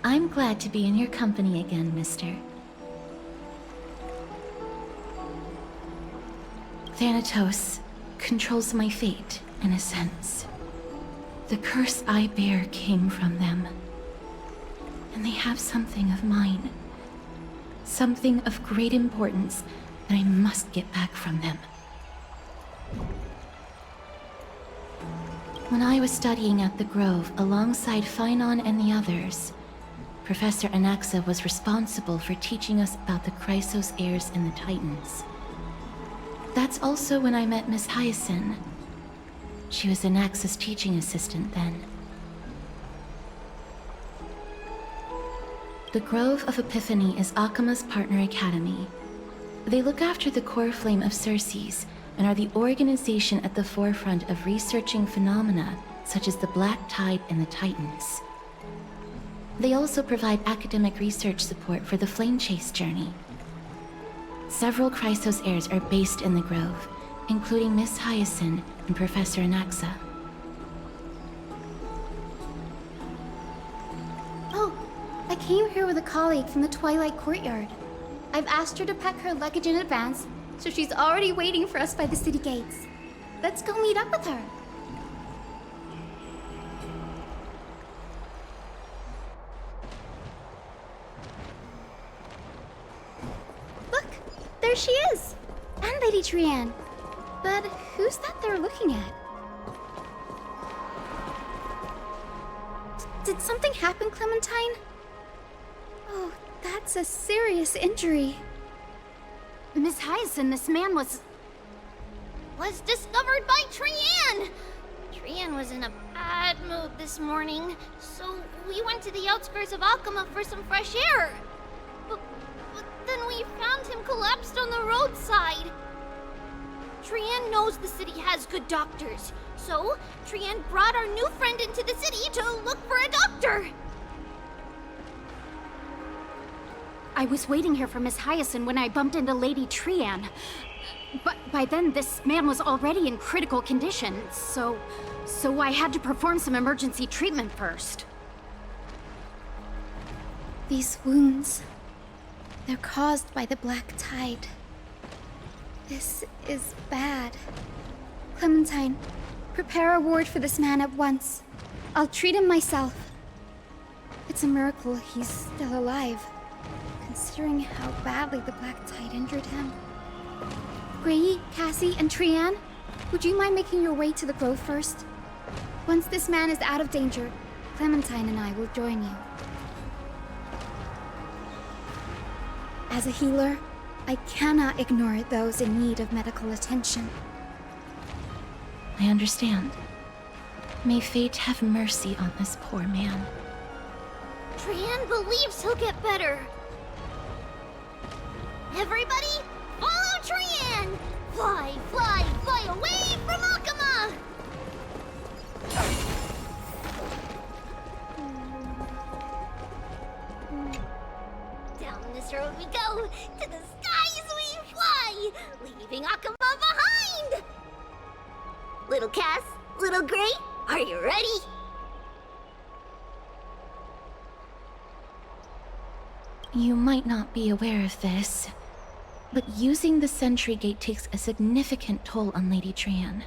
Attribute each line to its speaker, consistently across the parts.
Speaker 1: I'm glad to be in your company again, mister. Thanatos controls my fate, in a sense. The curse I bear came from them. And they have something of mine. Something of great importance that I must get back from them. When I was studying at the Grove alongside Phynon and the others, Professor Anaxa was responsible for teaching us about the Chrysos heirs and the Titans. That's also when I met Miss Hyacinth. She was Anaxa's teaching assistant then. The Grove of Epiphany is Okhema's partner academy. They look after the core flame of Circes and are the organization at the forefront of researching phenomena such as the Black Tide and the Titans. They also provide academic research support for the Flame Chase journey. Several Chrysos heirs are based in the Grove, including Miss Hyacinth and Professor Anaxa.
Speaker 2: Oh, I came here with a colleague from the Twilight Courtyard. I've asked her to pack her luggage in advance, so she's already waiting for us by the city gates. Let's go meet up with her. Look, there she is! And Lady Trianne. But who's that they're looking at? Did something happen, Clementine? Oh, that's a serious injury. Miss Hyacinth, this man was discovered by Trianne!
Speaker 3: Trianne was in a bad mood this morning, so we went to the outskirts of Okhema for some fresh air. But then we found him collapsed on the roadside. Trianne knows the city has good doctors, so Trianne brought our new friend into the city to look for a doctor.
Speaker 2: I was waiting here for Miss Hyacinth when I bumped into Lady Trianne. But by then, this man was already in critical condition, so I had to perform some emergency treatment first. These wounds, they're caused by the Black Tide. This is bad. Clementine, prepare a ward for this man at once. I'll treat him myself. It's a miracle he's still alive, considering how badly the Black Tide injured him. Gray, Cassie, and Trianne, would you mind making your way to the Grove first? Once this man is out of danger, Clementine and I will join you. As a healer, I cannot ignore those in need of medical attention.
Speaker 1: I understand. May fate have mercy on this poor man.
Speaker 3: Trianne believes he'll get better. Everybody, follow Trianne! Fly, fly, fly away from Okhema! Down this road we go, to the skies we fly, leaving Okhema behind! Little Cass, little Gray, are you ready?
Speaker 1: You might not be aware of this, but using the sentry gate takes a significant toll on Lady Trianne.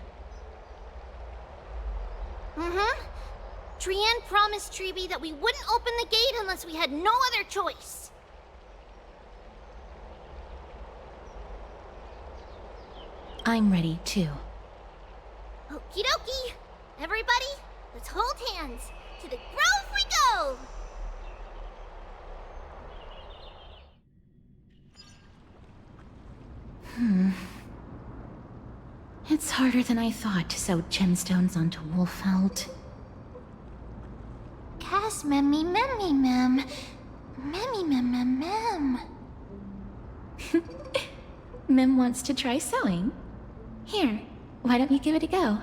Speaker 3: Trianne promised Treeby that we wouldn't open the gate unless we had no other choice.
Speaker 1: I'm ready, too.
Speaker 3: Okie dokie! Everybody, let's hold hands. To the Grove we go!
Speaker 1: It's harder than I thought to sew gemstones onto Wolfeld.
Speaker 3: Cass memmy memmy mem. Memmy mem mem mem.
Speaker 1: Mem wants to try sewing. Here, why don't you give it a go?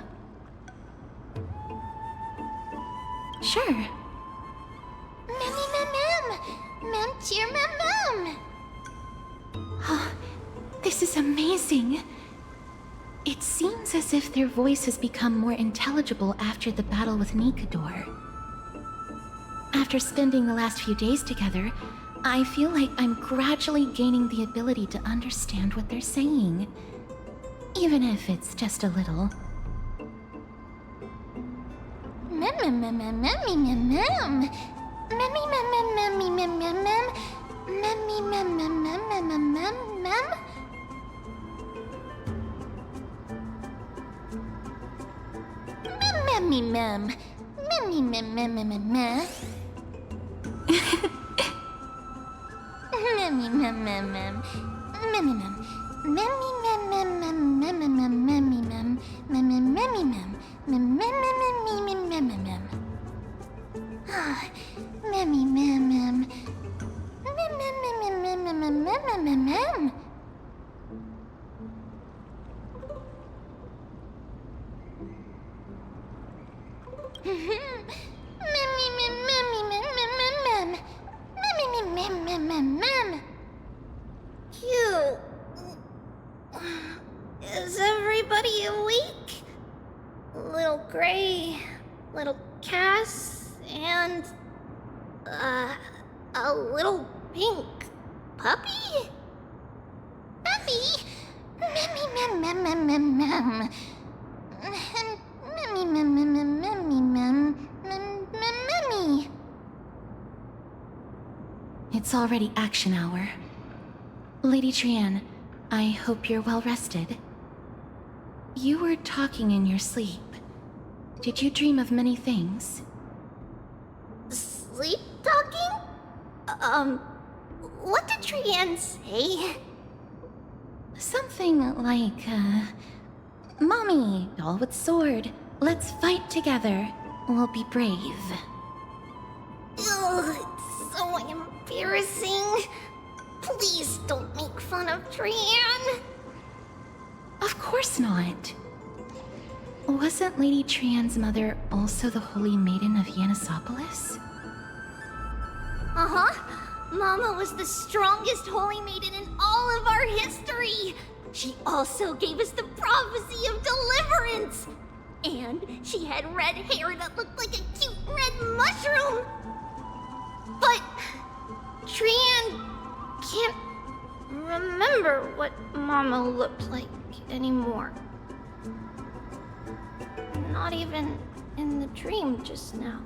Speaker 1: Sure.
Speaker 3: Memmy mem mem. Mem cheer mem mem.
Speaker 1: Oh, this is amazing. It seems as if their voice has become more intelligible after the battle with Nikador. After spending the last few days together, I feel like I'm gradually gaining the ability to understand what they're saying. Even if it's just a little.
Speaker 3: Cute. Is everybody awake? Little Gray, little Cass, and a little pink puppy? Puppy?
Speaker 1: It's already action hour. Lady Trian, I hope you're well rested. You were talking in your sleep. Did you dream of many things?
Speaker 3: Sleep talking? What did Trian say?
Speaker 1: Something like, Mommy, doll with sword, let's fight together. We'll be brave.
Speaker 3: Ugh, it's so embarrassing. Please don't make fun of Trian.
Speaker 1: Of course not. Wasn't Lady Trian's mother also the Holy Maiden of Yanisopolis?
Speaker 3: Uh-huh. Mama was the strongest holy maiden in all of our history. She also gave us the prophecy of deliverance. And she had red hair that looked like a cute red mushroom. But Trian can't remember what Mama looked like anymore. Not even in the dream just now.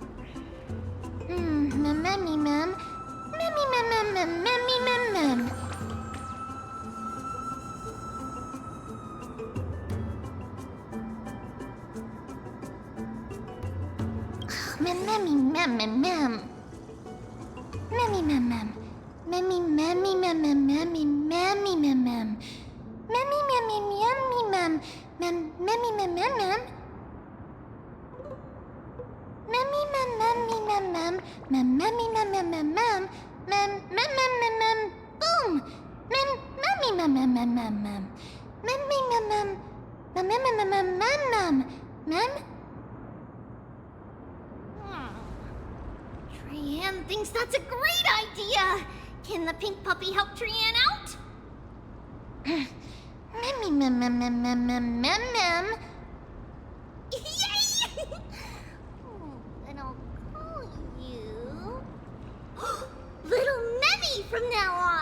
Speaker 3: Trian thinks that's a great idea! Can the pink puppy help Trian out? Yay! Then I'll call you... Little Memmy from now on!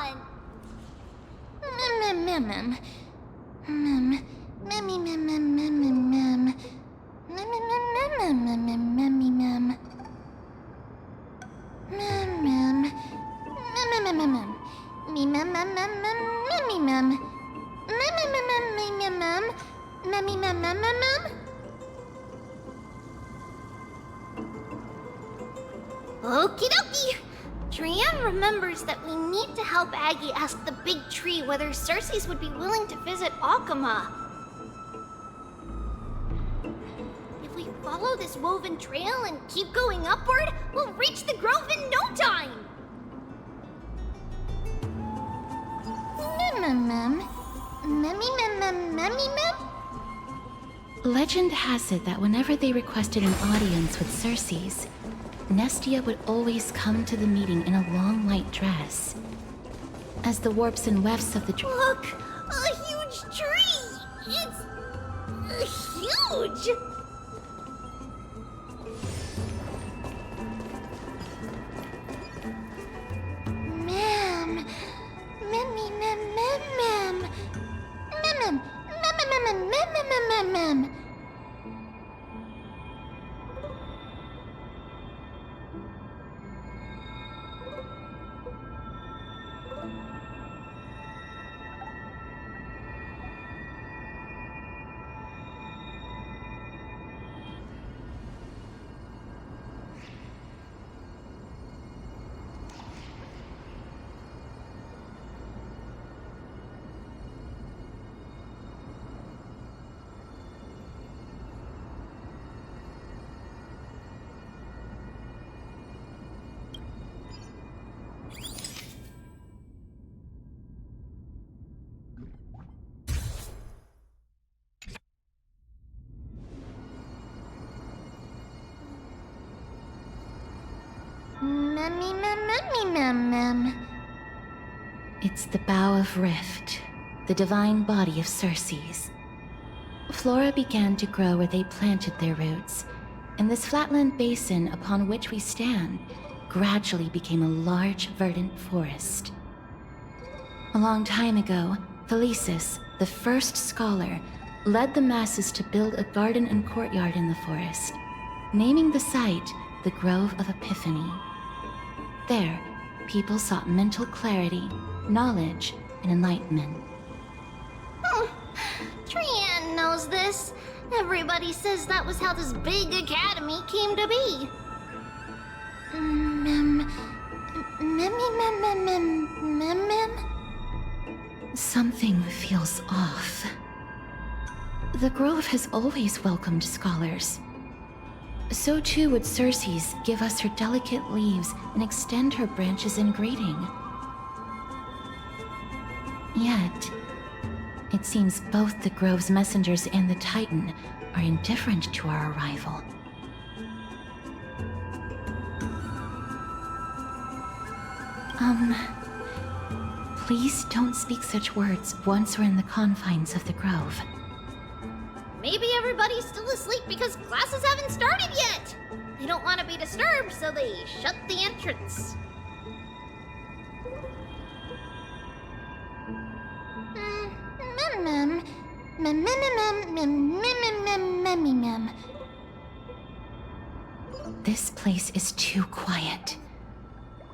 Speaker 3: Okie dokie! Trian remembers that we need to help Aggie ask the big tree whether Circes would be willing to visit Okhema. If we follow this woven trail and keep going upward, we'll reach the grove in no time!
Speaker 1: Legend has it that whenever they requested an audience with Circes, Nestia would always come to the meeting in a long white dress. As the warps and wefts of the
Speaker 3: Look! A huge tree! It's... huge! mem. Mem.
Speaker 1: It's the Bough of Rift, the divine body of Circes. Flora began to grow where they planted their roots, and this flatland basin upon which we stand gradually became a large, verdant forest. A long time ago, Thelesis, the first scholar, led the masses to build a garden and courtyard in the forest, naming the site the Grove of Epiphany. There, people sought mental clarity, knowledge, and enlightenment.
Speaker 3: Trian knows this. Everybody says that was how this big academy came to be. Mem.
Speaker 1: Something feels off. The Grove has always welcomed scholars. So too would Circes give us her delicate leaves and extend her branches in greeting. Yet, it seems both the Grove's messengers and the Titan are indifferent to our arrival. Please don't speak such words once we're in the confines of the Grove.
Speaker 3: Maybe everybody's still asleep because classes haven't started yet. They don't want to be disturbed, so they shut the entrance.
Speaker 1: This place is too quiet.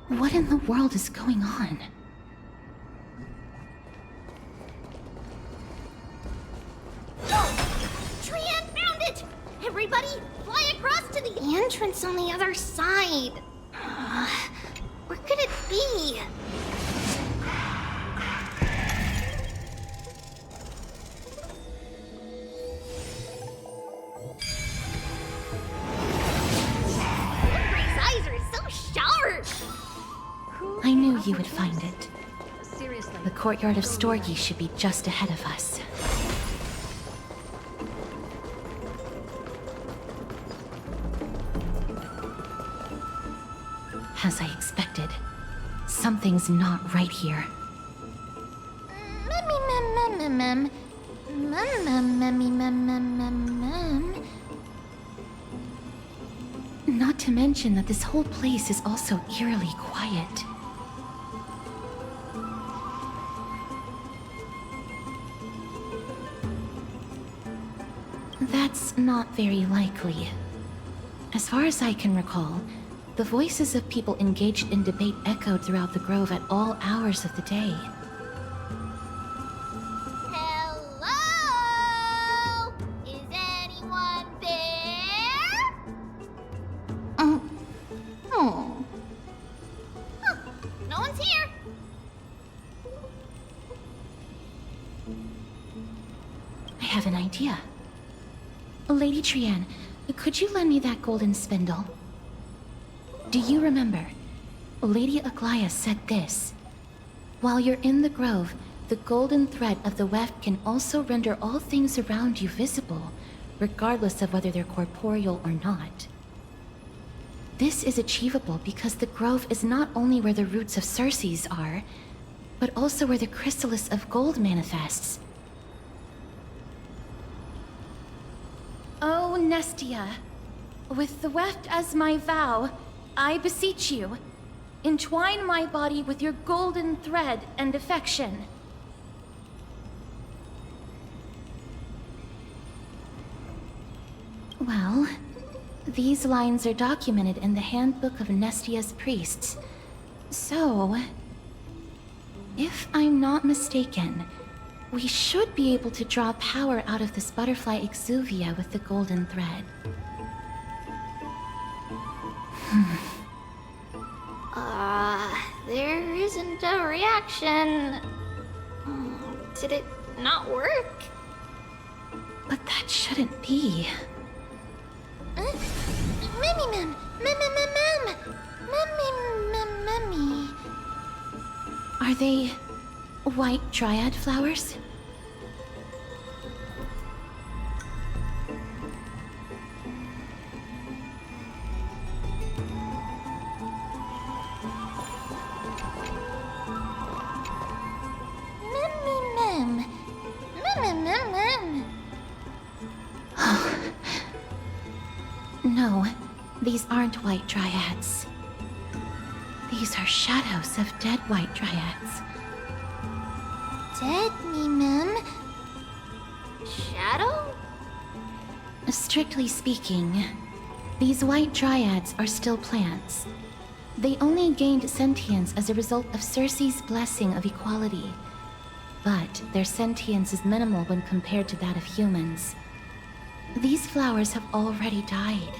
Speaker 1: What in the world is going on?
Speaker 3: Trian found it! Everybody, fly across to the entrance on the other side. Where could it be? Henry's eyes are so sharp!
Speaker 1: I knew you would find it. The courtyard of Storgi should be just ahead of us. As I expected, something's not right here. Not to mention that this whole place is also eerily quiet. That's not very likely. As far as I can recall, the voices of people engaged in debate echoed throughout the Grove at all hours of the day.
Speaker 3: Hello? Is anyone there? No one's here.
Speaker 1: I have an idea. Lady Trian, could you lend me that golden spindle? Do you remember? Lady Aglaia said this. While you're in the Grove, the golden thread of the weft can also render all things around you visible, regardless of whether they're corporeal or not. This is achievable because the Grove is not only where the roots of Circes are, but also where the chrysalis of gold manifests. Oh, Nestia, with the weft as my vow, I beseech you, entwine my body with your golden thread and affection. Well, these lines are documented in the Handbook of Nestia's Priests. So, if I'm not mistaken, we should be able to draw power out of this butterfly exuvia with the golden thread.
Speaker 3: There isn't a reaction. Did it not work?
Speaker 1: But that shouldn't be.
Speaker 3: Mem. Mummy.
Speaker 1: Are they white dryad flowers?
Speaker 3: Mem.
Speaker 1: No, these aren't white dryads. These are shadows of dead white dryads.
Speaker 3: Dead me, Mem. Shadow?
Speaker 1: Strictly speaking, these white dryads are still plants. They only gained sentience as a result of Circe's blessing of equality. But their sentience is minimal when compared to that of humans. These flowers have already died.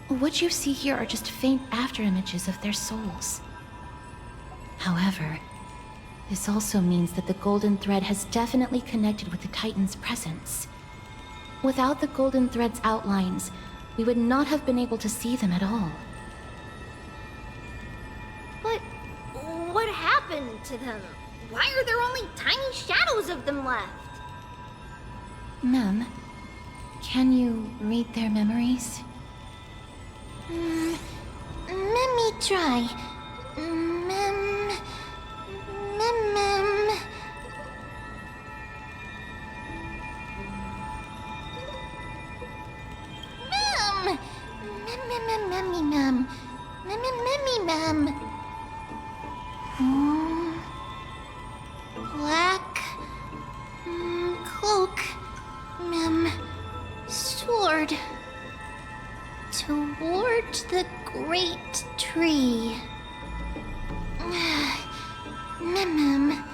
Speaker 1: What you see here are just faint afterimages of their souls. However, this also means that the golden thread has definitely connected with the Titan's presence. Without the golden thread's outlines, we would not have been able to see them at all.
Speaker 3: But what happened to them? Why are there only tiny shadows of them left?
Speaker 1: Mem, can you read their memories?
Speaker 3: Let me try. Mem. Black cloak, Mem. Sword. Toward the great tree. Mem.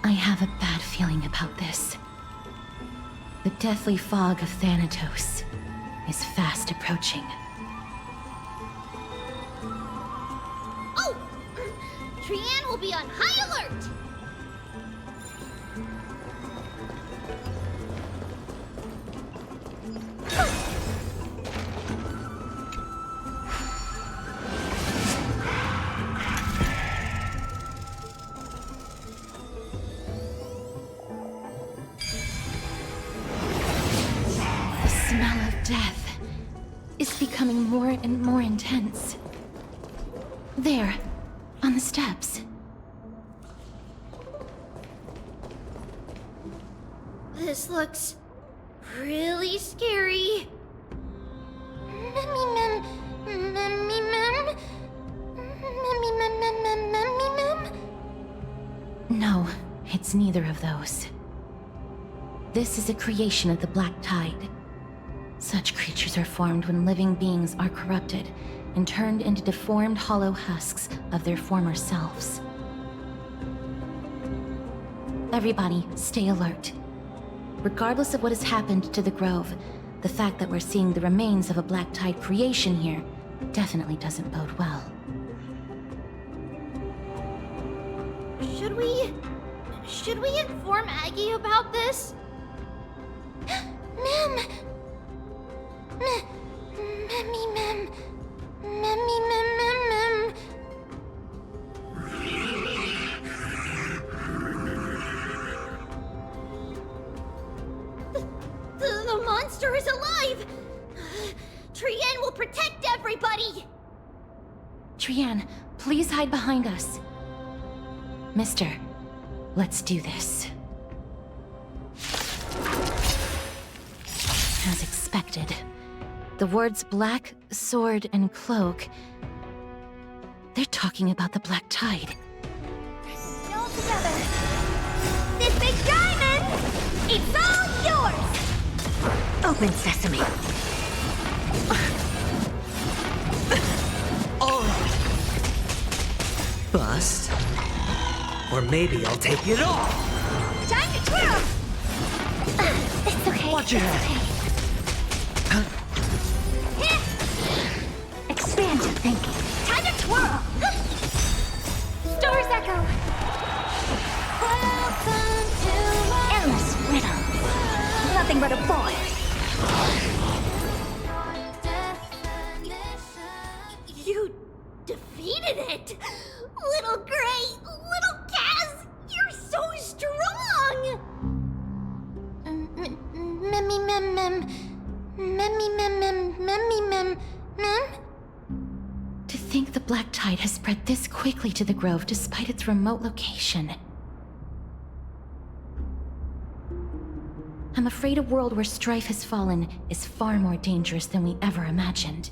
Speaker 1: I have a bad feeling about this. The deathly fog of Thanatos is fast approaching.
Speaker 3: Oh! Trianne will be on high alert!
Speaker 1: The smell of death is becoming more and more intense. There, on the steps.
Speaker 3: This looks really scary. Mem.
Speaker 1: No, it's neither of those. This is a creation of the Black Tide. Such creatures are formed when living beings are corrupted and turned into deformed hollow husks of their former selves. Everybody, stay alert. Regardless of what has happened to the Grove, the fact that we're seeing the remains of a Black Tide creation here definitely doesn't bode well.
Speaker 3: Should we inform Aggie about this? Mem. The monster is alive! Trianne will protect everybody!
Speaker 1: Trianne, please hide behind us. Mister, let's do this. As expected, the words black, sword, and cloak... They're talking about the Black Tide.
Speaker 2: together. This big diamond, it's all yours!
Speaker 4: Open sesame.
Speaker 5: Bust. Or maybe I'll take it all.
Speaker 2: Time to twirl! It's okay.
Speaker 5: Watch your head.
Speaker 4: Expand your thinking.
Speaker 2: Time to twirl! Stars echo! Welcome to
Speaker 4: Endless riddle. Nothing but a boy.
Speaker 3: You defeated it! Little Gray, little Kaz, you're so strong!
Speaker 1: To think the black tide has spread this quickly to the grove despite its remote location. I'm afraid a world where strife has fallen is far more dangerous than we ever imagined.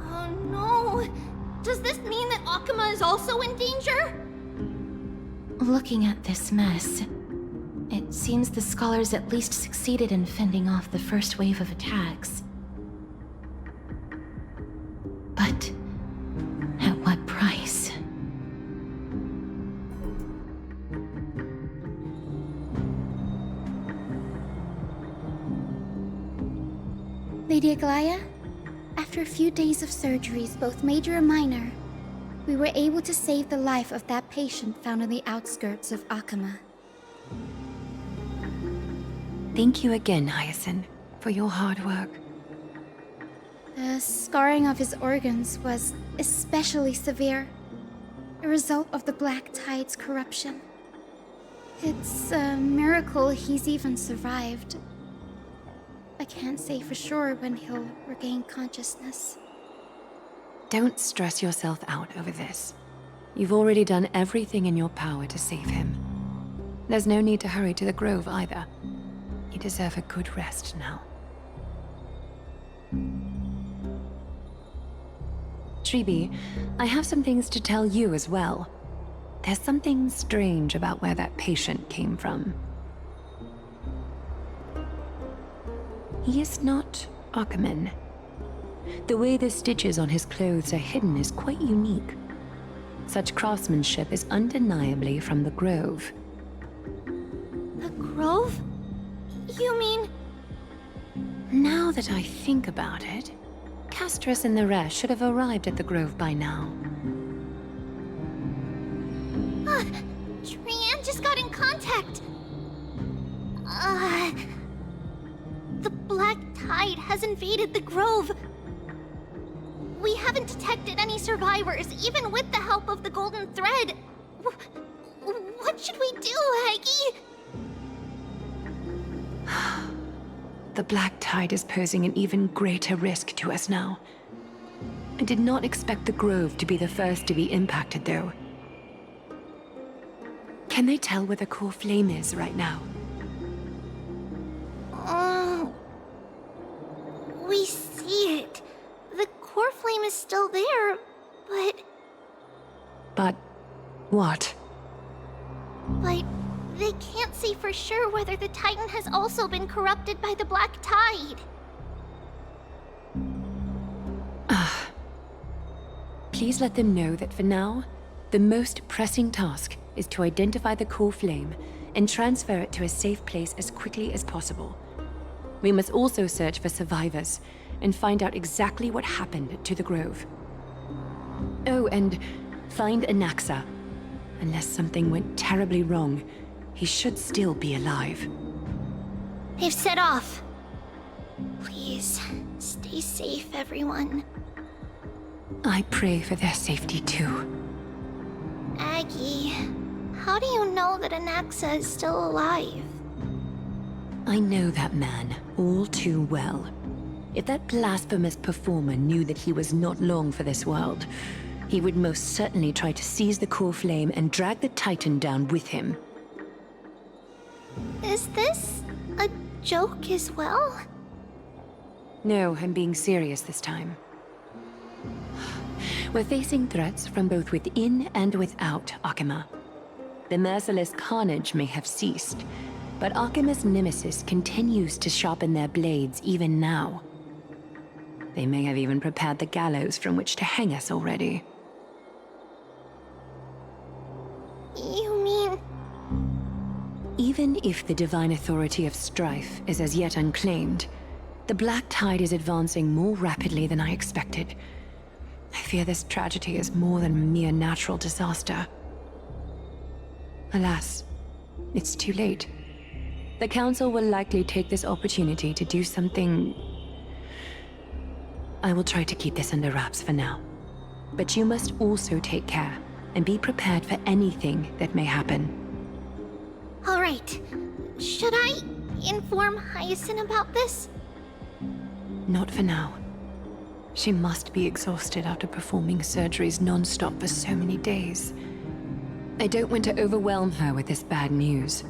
Speaker 3: Oh no! Does this mean that Okhema is also in danger?
Speaker 1: Looking at this mess, it seems the scholars at least succeeded in fending off the first wave of attacks. But at what price?
Speaker 2: Lady Aglaya, after a few days of surgeries, both major and minor, we were able to save the life of that patient found on the outskirts of Okhema.
Speaker 4: Thank you again, Hyacinth, for your hard work.
Speaker 2: The scarring of his organs was especially severe, a result of the Black Tide's corruption. It's a miracle he's even survived. I can't say for sure when he'll regain consciousness.
Speaker 4: Don't stress yourself out over this. You've already done everything in your power to save him. There's no need to hurry to the grove either. You deserve a good rest now. Treeby, I have some things to tell you as well. There's something strange about where that patient came from. He is not Okhema. The way the stitches on his clothes are hidden is quite unique. Such craftsmanship is undeniably from the Grove.
Speaker 3: The Grove? You mean...
Speaker 4: Now that I think about it, Castris and the rest should have arrived at the Grove by now.
Speaker 3: Trianne just got in contact. The Black Tide has invaded the Grove. We haven't detected any survivors, even with the help of the Golden Thread. What should we do, Aggie?
Speaker 4: The Black Tide is posing an even greater risk to us now. I did not expect the Grove to be the first to be impacted, though. Can they tell where the core flame is right now?
Speaker 3: We see it. The core flame is still there, but...
Speaker 4: But what?
Speaker 3: But they can't say for sure whether the Titan has also been corrupted by the Black Tide.
Speaker 4: Please let them know that for now, the most pressing task is to identify the core flame and transfer it to a safe place as quickly as possible. We must also search for survivors and find out exactly what happened to the Grove. Oh, and find Anaxa. Unless something went terribly wrong, he should still be alive.
Speaker 3: They've set off. Please, stay safe, everyone.
Speaker 4: I pray for their safety too.
Speaker 3: Aggie, how do you know that anaxa is still alive?
Speaker 4: I know that man all too well. If that blasphemous performer knew that he was not long for this world, he would most certainly try to seize the core flame and drag the Titan down with him.
Speaker 3: Is this a joke as well?
Speaker 4: No, I'm being serious this time. We're facing threats from both within and without Okhema. The merciless carnage may have ceased, but Okhema's nemesis continues to sharpen their blades even now. They may have even prepared the gallows from which to hang us already.
Speaker 3: You mean...
Speaker 4: Even if the divine authority of strife is as yet unclaimed, the Black Tide is advancing more rapidly than I expected. I fear this tragedy is more than a mere natural disaster. Alas, it's too late. The Council will likely take this opportunity to do something... I will try to keep this under wraps for now. But you must also take care and be prepared for anything that may happen.
Speaker 3: All right. Should I inform Hyacinth about this?
Speaker 4: Not for now. She must be exhausted after performing surgeries non-stop for so many days. I don't want to overwhelm her with this bad news.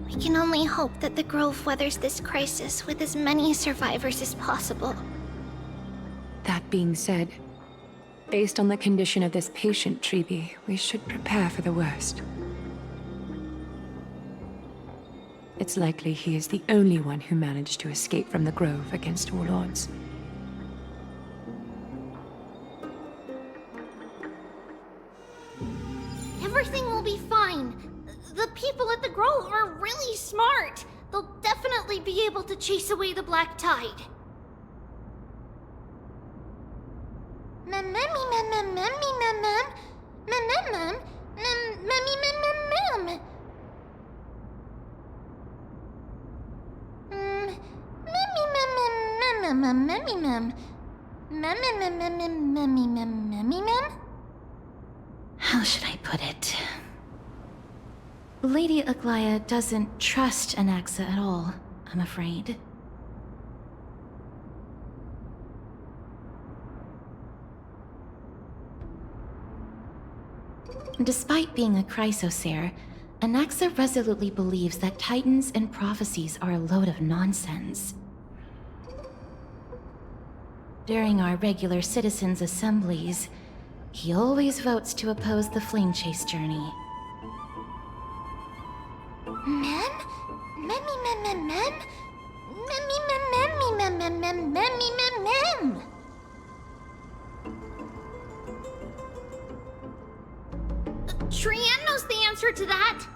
Speaker 3: We can only hope that the Grove weathers this crisis with as many survivors as possible.
Speaker 4: That being said, based on the condition of this patient, Treeby, we should prepare for the worst. It's likely he is the only one who managed to escape from the Grove against all odds.
Speaker 3: Everything will be fine. The people at the Grove are really smart. They'll definitely be able to chase away the Black Tide.
Speaker 1: How should I put it? Lady Aglaya doesn't trust Anaxa at all, I'm afraid. Despite being a chrysosaur, Anaxa resolutely believes that titans and prophecies are a load of nonsense. During our regular citizens' assemblies, he always votes to oppose the flame chase journey.
Speaker 3: Trian knows the answer to that.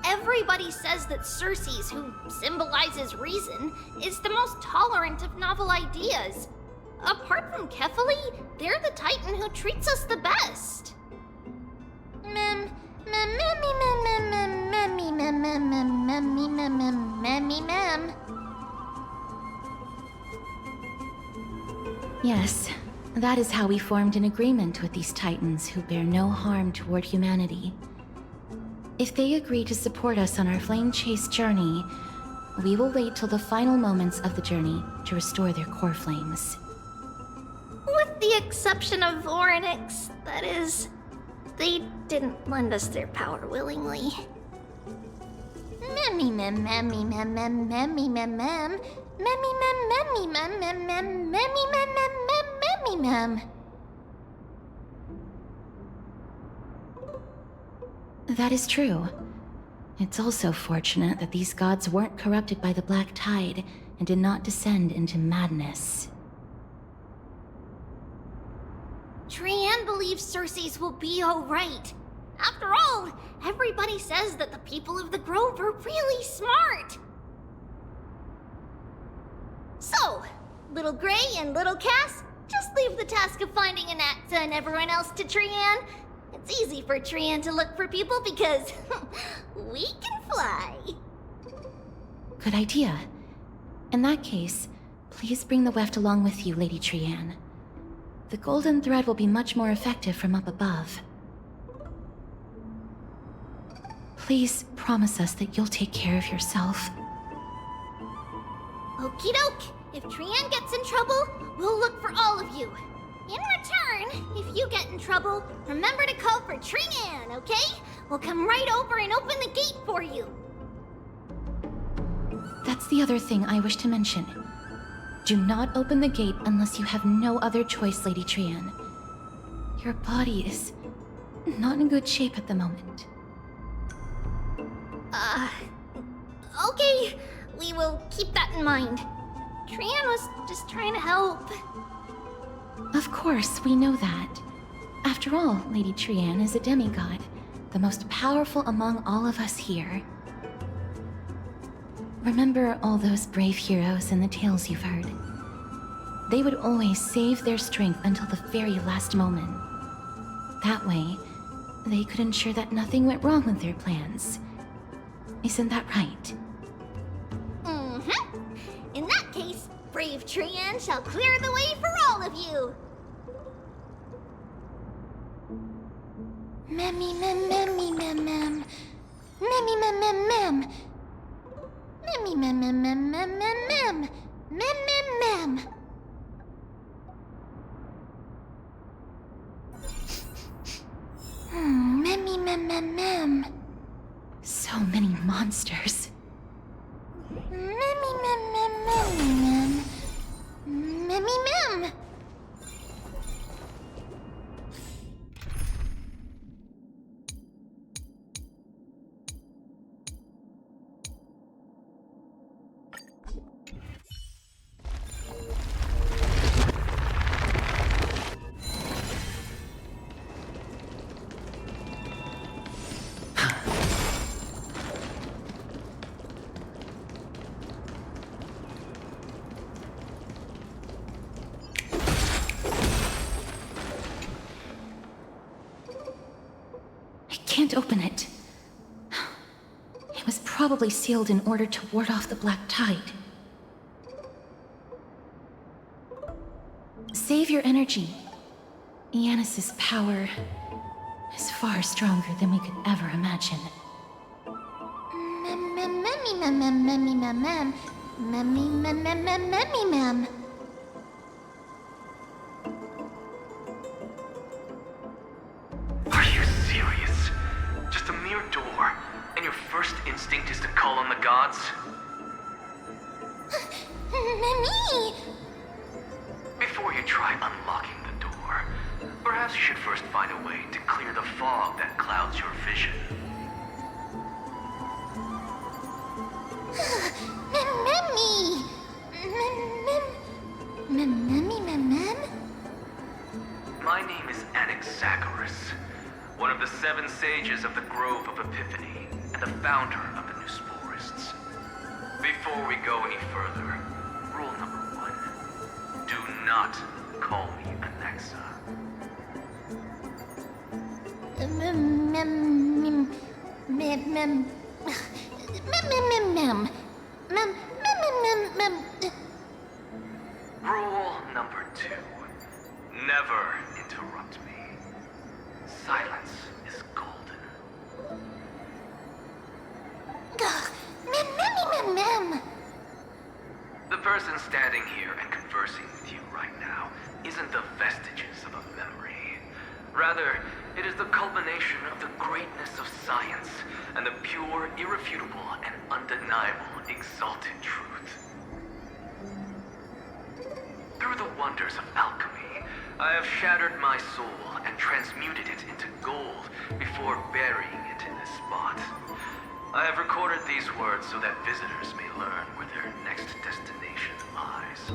Speaker 3: Everybody says that Circes, who symbolizes reason, is the most tolerant of novel ideas. Apart from Kefali, they're the Titan who treats us the best.
Speaker 1: Yes, that is how we formed an agreement with these Titans who bear no harm toward humanity. If they agree to support us on our flame chase journey, we will wait till the final moments of the journey to restore their core flames.
Speaker 3: With the exception of Voronix, that is. They didn't lend us their power willingly.
Speaker 1: That is true. It's also fortunate that these gods weren't corrupted by the Black Tide and did not descend into madness.
Speaker 3: Trian believes Circes will be alright. After all, everybody says that the people of the Grove are really smart. So, Little Gray and Little Cass, just leave the task of finding Anaxa and everyone else to Trian. It's easy for Trian to look for people because we can fly.
Speaker 1: Good idea. In that case, please bring the weft along with you, Lady Trian. The golden thread will be much more effective from up above. Please promise us that you'll take care of yourself.
Speaker 3: Okie doke. If Trian gets in trouble, we'll look for all of you. In return, if you get in trouble, remember to call for Trian, okay? We'll come right over and open the gate for you.
Speaker 1: That's the other thing I wish to mention. Do not open the gate unless you have no other choice, Lady Trian. Your body is not in good shape at the moment.
Speaker 3: Okay. We will keep that in mind. Trian was just trying to help.
Speaker 1: Of course, we know that. After all, Lady Trian is a demigod, the most powerful among all of us here. Remember all those brave heroes in the tales you've heard? They would always save their strength until the very last moment. That way, they could ensure that nothing went wrong with their plans. Isn't that right?
Speaker 3: Mm-hmm. In that case, brave Trian shall clear the way for all of you.
Speaker 1: Memmy mem memmy mem mem. Memmy mem mem mem. Memmy mem mem mem mem mem mem. Mem mem mem. Memmy mem mem mem. So many monsters. Memmy mem mem memmy mem. Memmy mem. Can't open it. It was probably sealed in order to ward off the black tide. Save your energy. Yanis's power is far stronger than we could ever imagine.
Speaker 6: Are you serious? Just a mere door, and your first instinct is to call on the gods?
Speaker 3: Mimi!
Speaker 6: Before you try unlocking the door, perhaps you should first find a way to clear the fog that clouds your vision.
Speaker 3: Mimi!
Speaker 6: My name is Anaxagoras, one of the 7 sages of the Grove of Epiphany, and the founder of the New Sporists. Before we go any further, rule number 1. Do not call me anaxa. Rule number 2. Never interrupt me. Silence is golden. The person standing here and conversing with you right now isn't the vestiges of a memory. Rather, it is the culmination of the greatness of science and the pure, irrefutable, and undeniable exalted truth. Through the wonders of alchemy, I have shattered my soul and transmuted it into gold before burying it in this spot. I have recorded these words so that visitors may learn where their next destination lies.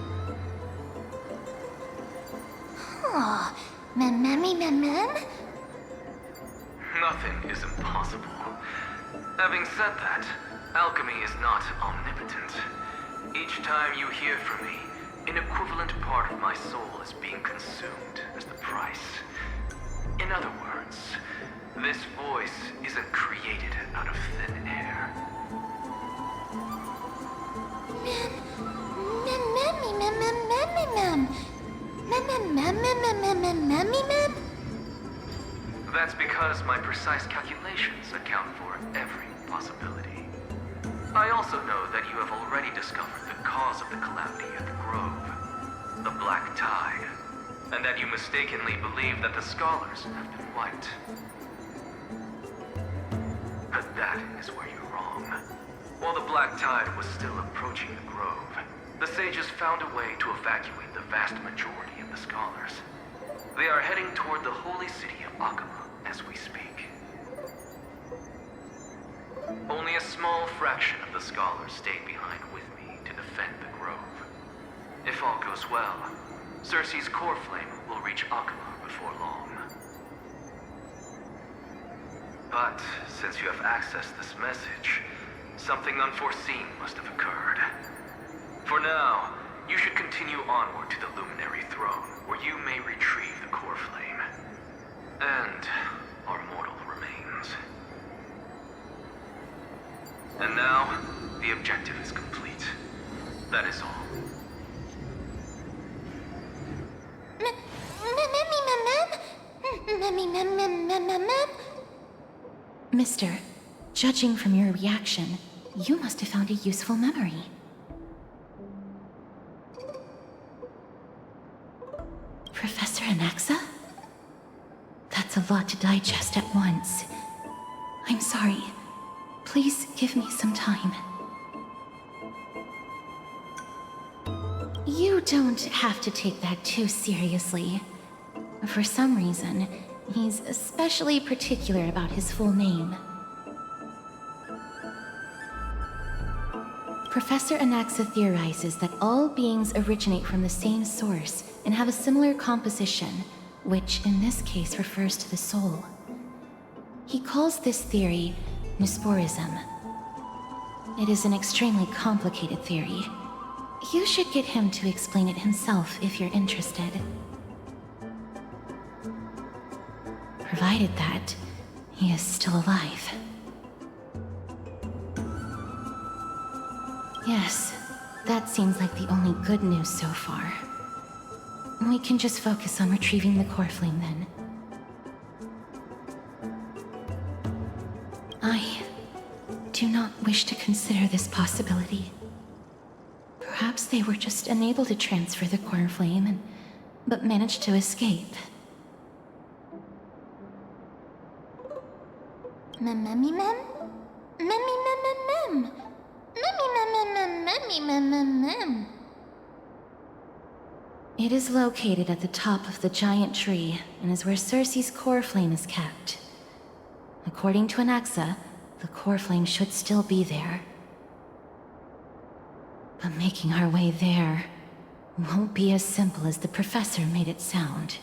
Speaker 6: Nothing is impossible. Having said that, alchemy is not omnipotent. Each time you hear from me, an equivalent part of my soul is being consumed as the price. In other words, this voice isn't created out of thin air. That's because my precise calculations account for every possibility. I also know that you have already discovered the cause of the calamity at the Grove, the Black Tide, and that you mistakenly believe that the scholars have been wiped. But that is where you're wrong. While the Black Tide was still approaching the Grove, the sages found a way to evacuate the vast majority of the scholars. They are heading toward the holy city of Okhema as we speak. Only a small fraction of the scholars stayed behind with me to defend the grove. If all goes well, Cersei's core flame will reach Okhema before long. But since you have accessed this message, something unforeseen must have occurred. For now, you should continue onward to the Luminary Throne, where you may retrieve the core flame. And our mortal remains. And now, the objective is complete. That is all.
Speaker 1: Mister, judging from your reaction, you must have found a useful memory. Professor Anaxa? That's a lot to digest at once. I'm sorry. Please give me some time. You don't have to take that too seriously. For some reason, he's especially particular about his full name. Professor Anaxa theorizes that all beings originate from the same source and have a similar composition, which in this case refers to the soul. He calls this theory Nusporism. It is an extremely complicated theory. You should get him to explain it himself if you're interested. Provided that he is still alive. Yes, that seems like the only good news so far. We can just focus on retrieving the core flame then. I do not wish to consider this possibility. Perhaps they were just unable to transfer the core flame but managed to escape. It is located at the top of the giant tree and is where Cersei's core flame is kept. According to Anaxa, the core flame should still be there. But making our way there won't be as simple as the professor made it sound.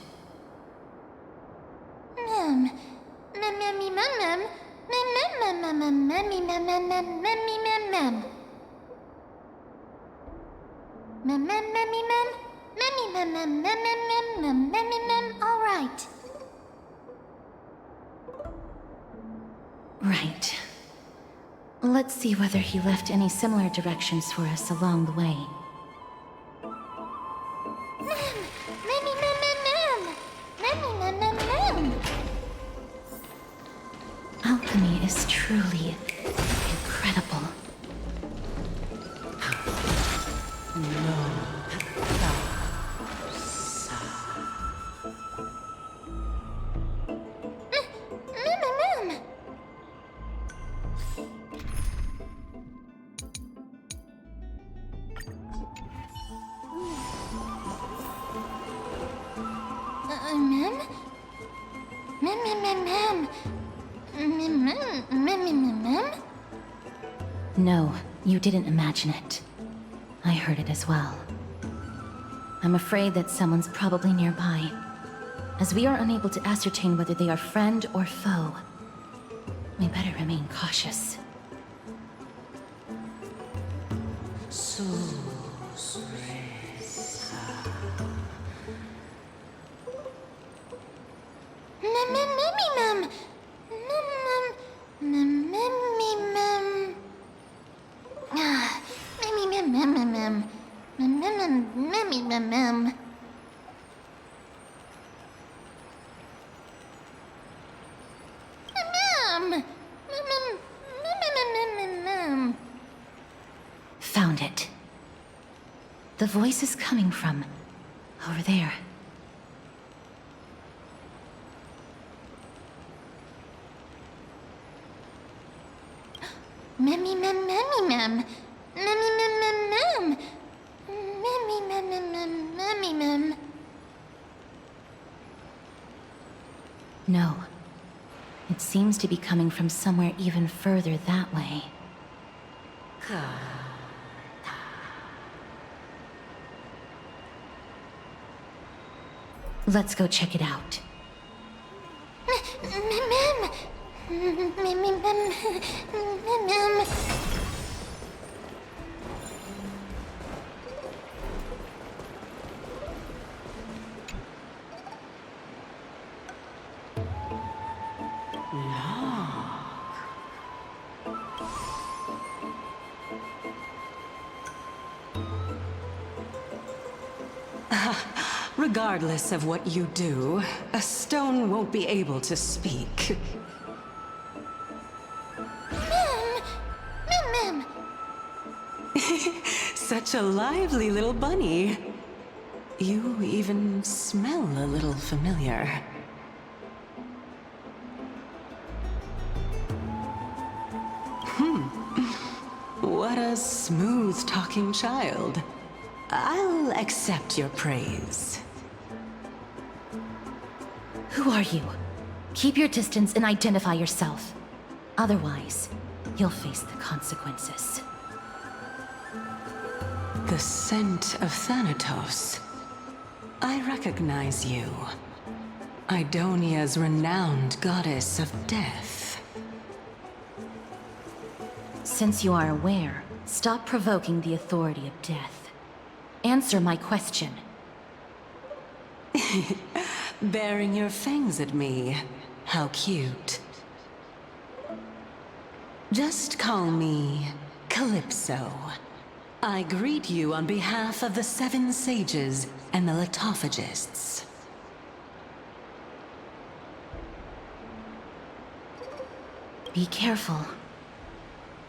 Speaker 3: All right.
Speaker 1: Right. Let's see whether he left any similar directions for us along the way. Alchemy is truly incredible. No, you didn't imagine it. I heard it as well. I'm afraid that someone's probably nearby. As we are unable to ascertain whether they are friend or foe, we better remain cautious. Found it. The voice is coming from over there. No. It seems to be coming from somewhere even further that way. Let's go check it out.
Speaker 7: Regardless of what you do, a stone won't be able to speak.
Speaker 3: Mim!
Speaker 7: Such a lively little bunny. You even smell a little familiar. What a smooth-talking child. I'll accept your praise.
Speaker 1: Who are you? Keep your distance and identify yourself. Otherwise, you'll face the consequences.
Speaker 7: The scent of Thanatos. I recognize you. Idonia's renowned goddess of death.
Speaker 1: Since you are aware, stop provoking the authority of death. Answer my question.
Speaker 7: Baring your fangs at me. How cute. Just call me Calypso. I greet you on behalf of the Seven Sages and the Litophagists.
Speaker 1: Be careful.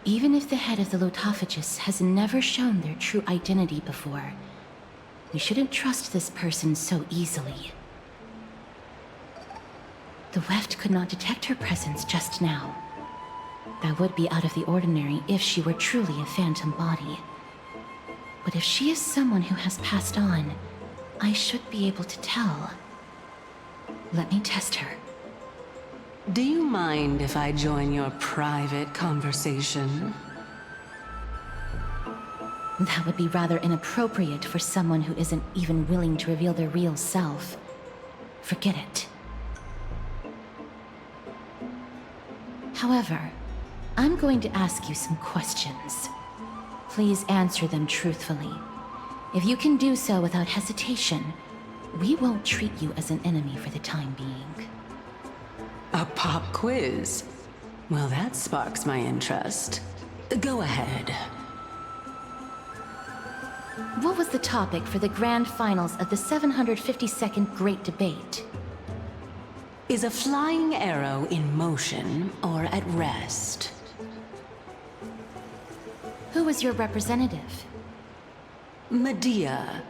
Speaker 1: Even if the head of the Litophagists has never shown their true identity before, we shouldn't trust this person so easily. The Weft could not detect her presence just now. That would be out of the ordinary if she were truly a phantom body. But if she is someone who has passed on, I should be able to tell. Let me test her.
Speaker 7: Do you mind if I join your private conversation?
Speaker 1: That would be rather inappropriate for someone who isn't even willing to reveal their real self. Forget it. However, I'm going to ask you some questions. Please answer them truthfully. If you can do so without hesitation, we won't treat you as an enemy for the time being.
Speaker 7: A pop quiz? Well, that sparks my interest. Go ahead.
Speaker 1: What was the topic for the grand finals of the 752nd Great Debate?
Speaker 7: Is a flying arrow in motion or at rest?
Speaker 1: Who was your representative?
Speaker 7: Medea.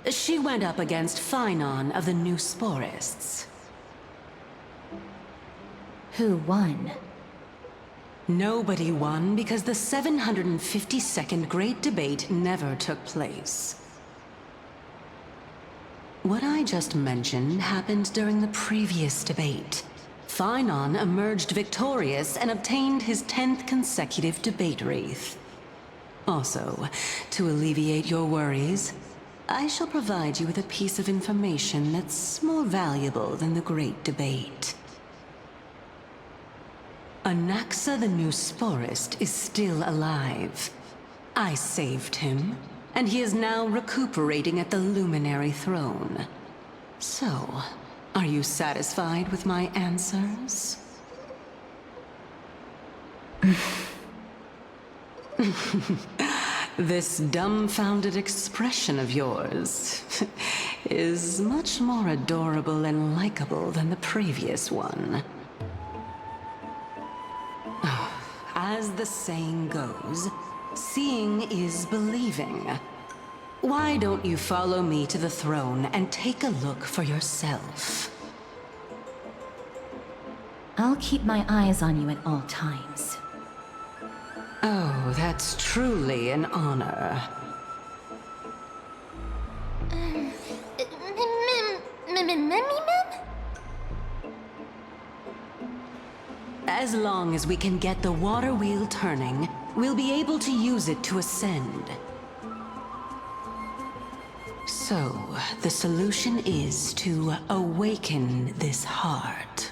Speaker 7: She went up against Phynon of the New Sporists.
Speaker 1: Who won?
Speaker 7: Nobody won because the 752nd Great Debate never took place. What I just mentioned happened during the previous debate. Phynon emerged victorious and obtained his 10th consecutive debate wreath. Also, to alleviate your worries, I shall provide you with a piece of information that's more valuable than the Great Debate. Anaxa the New Sporist is still alive. I saved him, and he is now recuperating at the Luminary Throne. So, are you satisfied with my answers? This dumbfounded expression of yours is much more adorable and likable than the previous one. As the saying goes, seeing is believing. Why don't you follow me to the throne and take a look for yourself?
Speaker 1: I'll keep my eyes on you at all times.
Speaker 7: Oh, that's truly an honor.
Speaker 3: Mim?
Speaker 7: As long as we can get the water wheel turning, we'll be able to use it to ascend. So, the solution is to awaken this heart.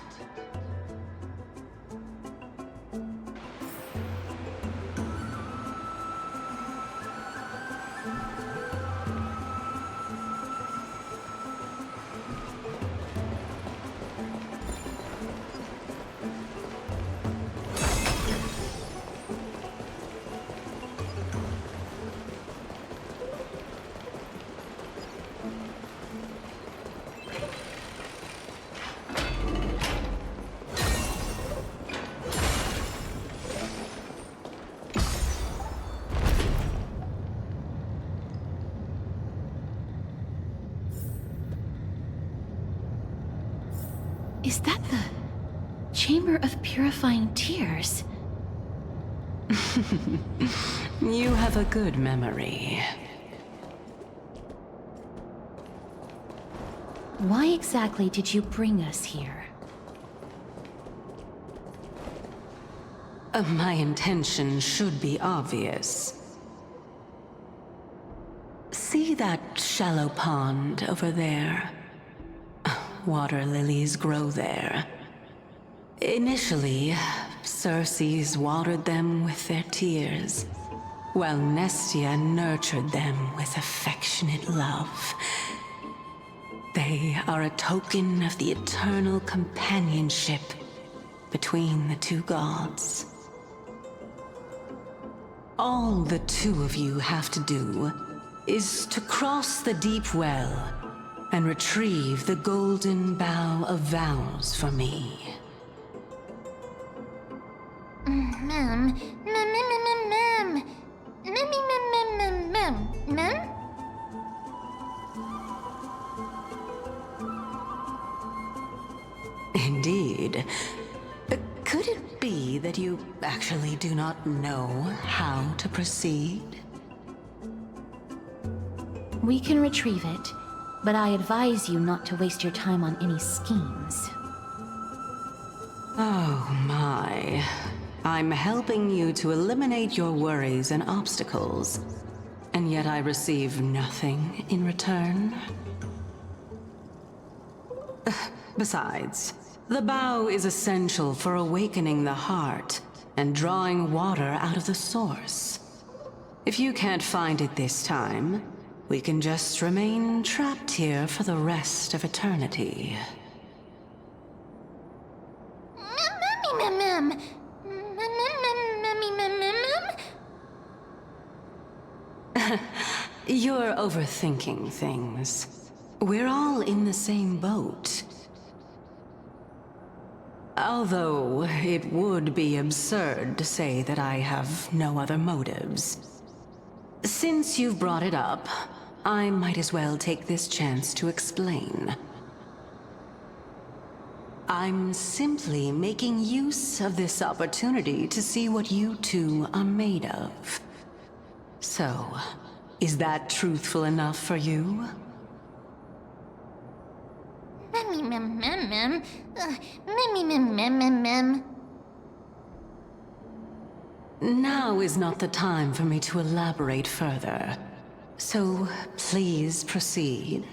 Speaker 1: Is that the Chamber of Purifying Tears?
Speaker 7: You have a good memory.
Speaker 1: Why exactly did you bring us here?
Speaker 7: My intention should be obvious. See that shallow pond over there? Water lilies grow there. Initially, Circes watered them with their tears, while Nestia nurtured them with affectionate love. They are a token of the eternal companionship between the two gods. All the two of you have to do is to cross the deep well and retrieve the golden bough of vows for me.
Speaker 3: Mem.
Speaker 7: Indeed. Could it be that you actually do not know how to proceed?
Speaker 1: We can retrieve it, but I advise you not to waste your time on any schemes.
Speaker 7: Oh my. I'm helping you to eliminate your worries and obstacles, and yet I receive nothing in return? Besides, the bow is essential for awakening the heart and drawing water out of the source. If you can't find it this time, we can just remain trapped here for the rest of eternity. You're overthinking things. We're all in the same boat. Although, it would be absurd to say that I have no other motives. Since you've brought it up, I might as well take this chance to explain. I'm simply making use of this opportunity to see what you two are made of. So, is that truthful enough for you? Now is not the time for me to elaborate further. So, please proceed.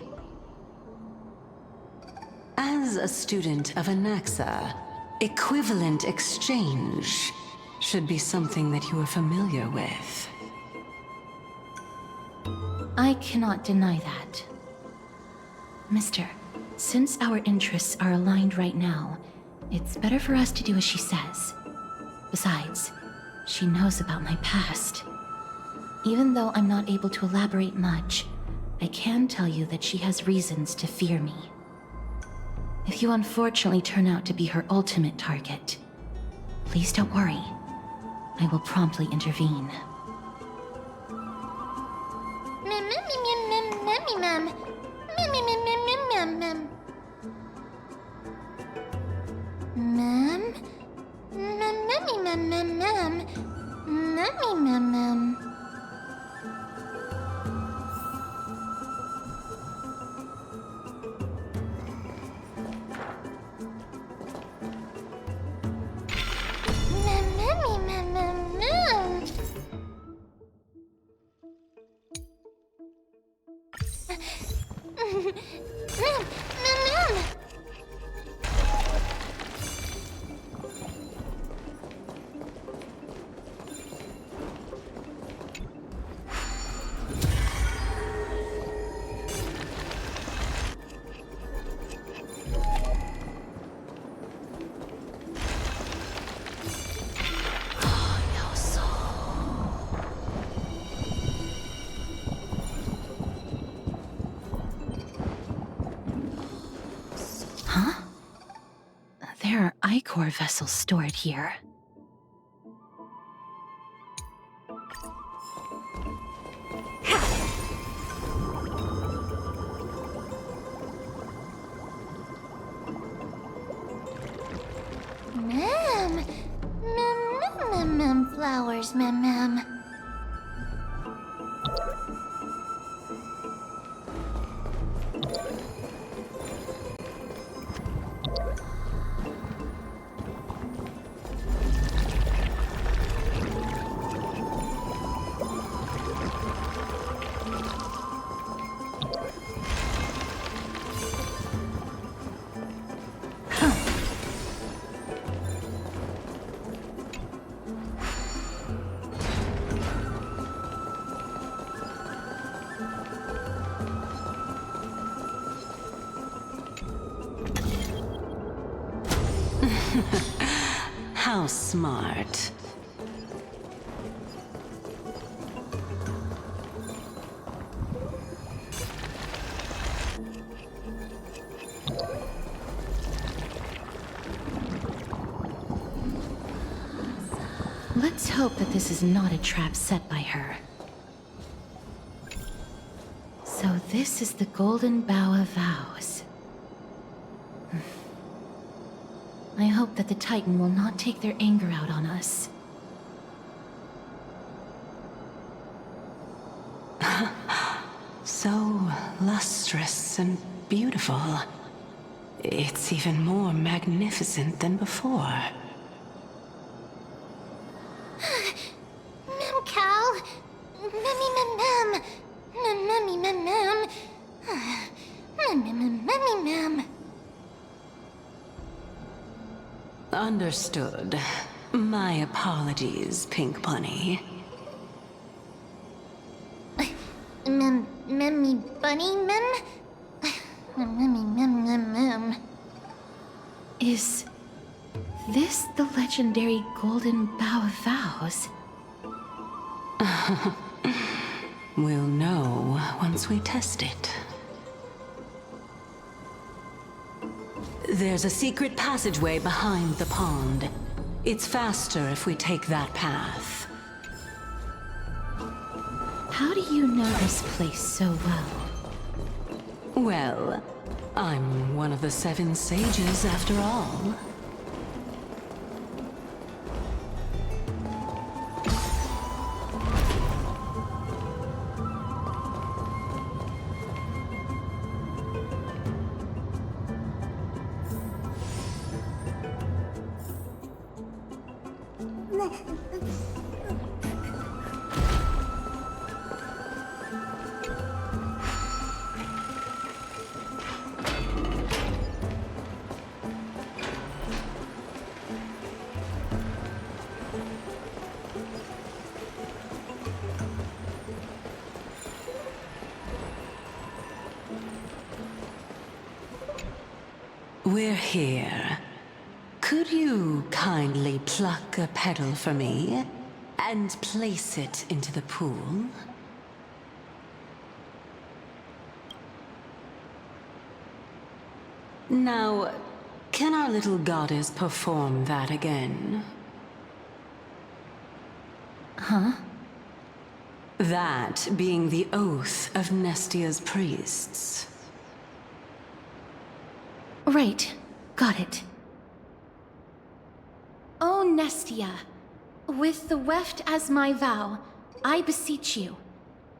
Speaker 7: As a student of anaxa, equivalent exchange should be something that you are familiar with.
Speaker 1: I cannot deny that. Mister, since our interests are aligned right now, it's better for us to do as she says. Besides, she knows about my past. Even though I'm not able to elaborate much, I can tell you that she has reasons to fear me. If you unfortunately turn out to be her ultimate target, please don't worry. I will promptly intervene.
Speaker 3: Ma'am.
Speaker 1: There are ichor vessels stored here.
Speaker 3: Ma'am. Ma'am, flowers, ma'am.
Speaker 7: How smart.
Speaker 1: Let's hope that this is not a trap set by her. So this is the Golden Bough of Vows. I hope that the Titan will not take their anger out on us.
Speaker 7: So lustrous and beautiful. It's even more magnificent than before.
Speaker 3: Ma'am Cal. Ma'am. Ma'am.
Speaker 7: Understood. My apologies, Pink Bunny.
Speaker 3: Memmy bunny, ma'am? Ma'am.
Speaker 1: Is this the legendary Golden Bough of Vows?
Speaker 7: We'll know once we test it. There's a secret passageway behind the pond. It's faster if we take that path.
Speaker 1: How do you know this place so well?
Speaker 7: Well, I'm one of the 7 sages after all. We're here. Could you kindly pluck a petal for me and place it into the pool? Now, can our little goddess perform that again?
Speaker 1: Huh?
Speaker 7: That being the oath of Nestia's priests.
Speaker 1: Right. Got it. O Nestia, with the weft as my vow, I beseech you,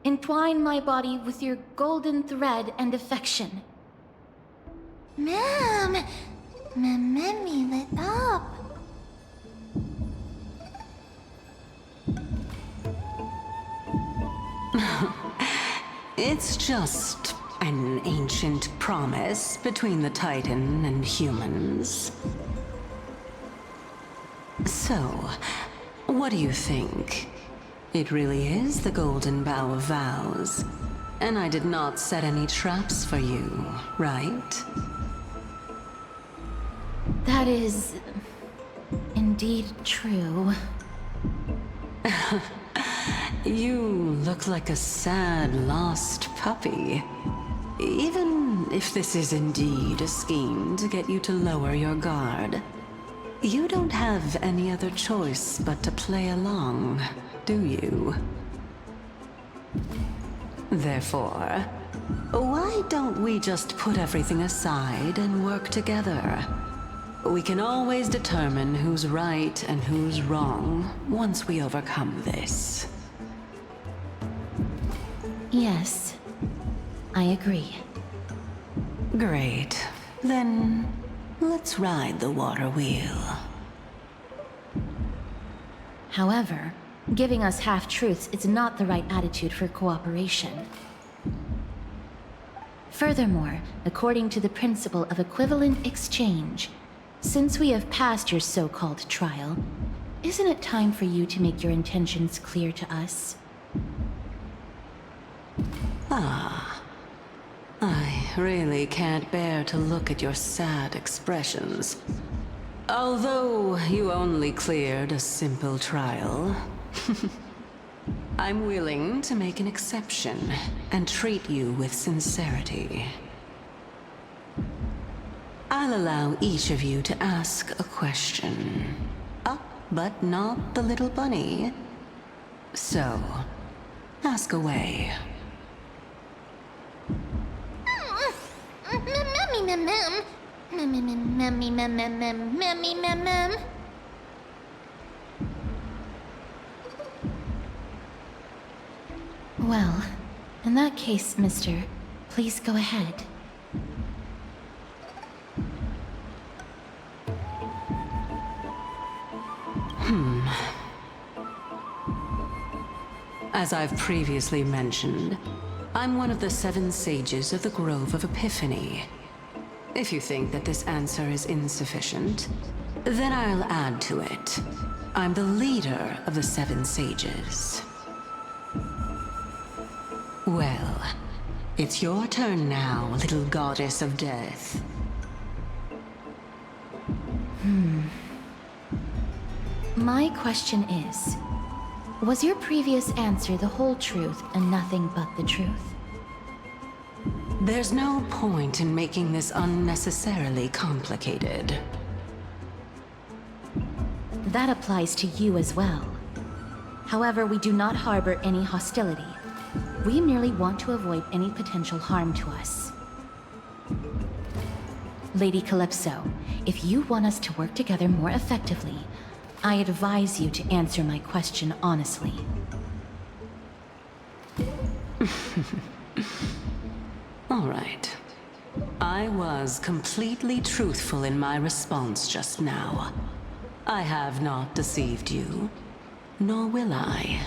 Speaker 1: entwine my body with your golden thread and affection.
Speaker 3: Ma'am, Memmy lit up.
Speaker 7: It's just An ancient promise between the Titan and humans. So, what do you think? It really is the Golden Bough of Vows. And I did not set any traps for you, right?
Speaker 1: That is indeed true.
Speaker 7: You look like a sad, lost puppy. Even if this is indeed a scheme to get you to lower your guard, you don't have any other choice but to play along, do you? Therefore, why don't we just put everything aside and work together? We can always determine who's right and who's wrong once we overcome this.
Speaker 1: Yes, I agree.
Speaker 7: Great. Then, let's ride the water wheel.
Speaker 1: However, giving us half-truths is not the right attitude for cooperation. Furthermore, according to the principle of equivalent exchange, since we have passed your so-called trial, isn't it time for you to make your intentions clear to us?
Speaker 7: I really can't bear to look at your sad expressions. Although you only cleared a simple trial, I'm willing to make an exception and treat you with sincerity. I'll allow each of you to ask a question. Up, but not the little bunny. So, ask away.
Speaker 1: Well, in that case, mister, please go ahead.
Speaker 7: As I've previously mentioned, I'm one of the 7 sages of the Grove of Epiphany. If you think that this answer is insufficient, then I'll add to it. I'm the leader of the 7 sages. Well, it's your turn now, little goddess of death.
Speaker 1: My question is, was your previous answer the whole truth and nothing but the truth?
Speaker 7: There's no point in making this unnecessarily complicated.
Speaker 1: That applies to you as well. However, we do not harbor any hostility. We merely want to avoid any potential harm to us. Lady Calypso, if you want us to work together more effectively, I advise you to answer my question honestly.
Speaker 7: All right. I was completely truthful in my response just now. I have not deceived you, nor will I.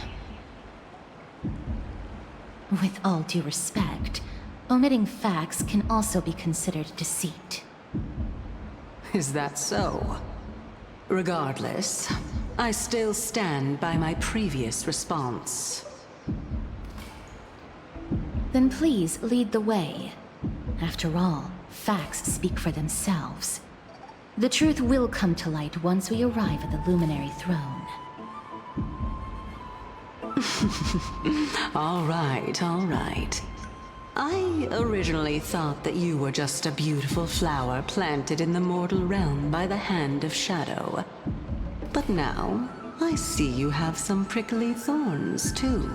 Speaker 1: With all due respect, omitting facts can also be considered deceit.
Speaker 7: Is that so? Regardless, I still stand by my previous response.
Speaker 1: Then please lead the way. After all, facts speak for themselves. The truth will come to light once we arrive at the Luminary Throne.
Speaker 7: All right, all right. I originally thought that you were just a beautiful flower planted in the mortal realm by the hand of shadow. But now, I see you have some prickly thorns, too.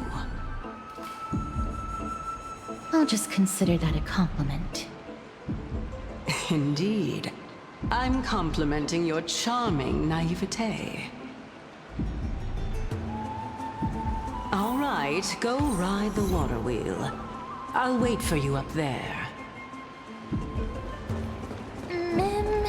Speaker 1: I'll just consider that a compliment.
Speaker 7: Indeed. I'm complimenting your charming naivete. All right, go ride the water wheel. I'll wait for you up there.
Speaker 3: Mem.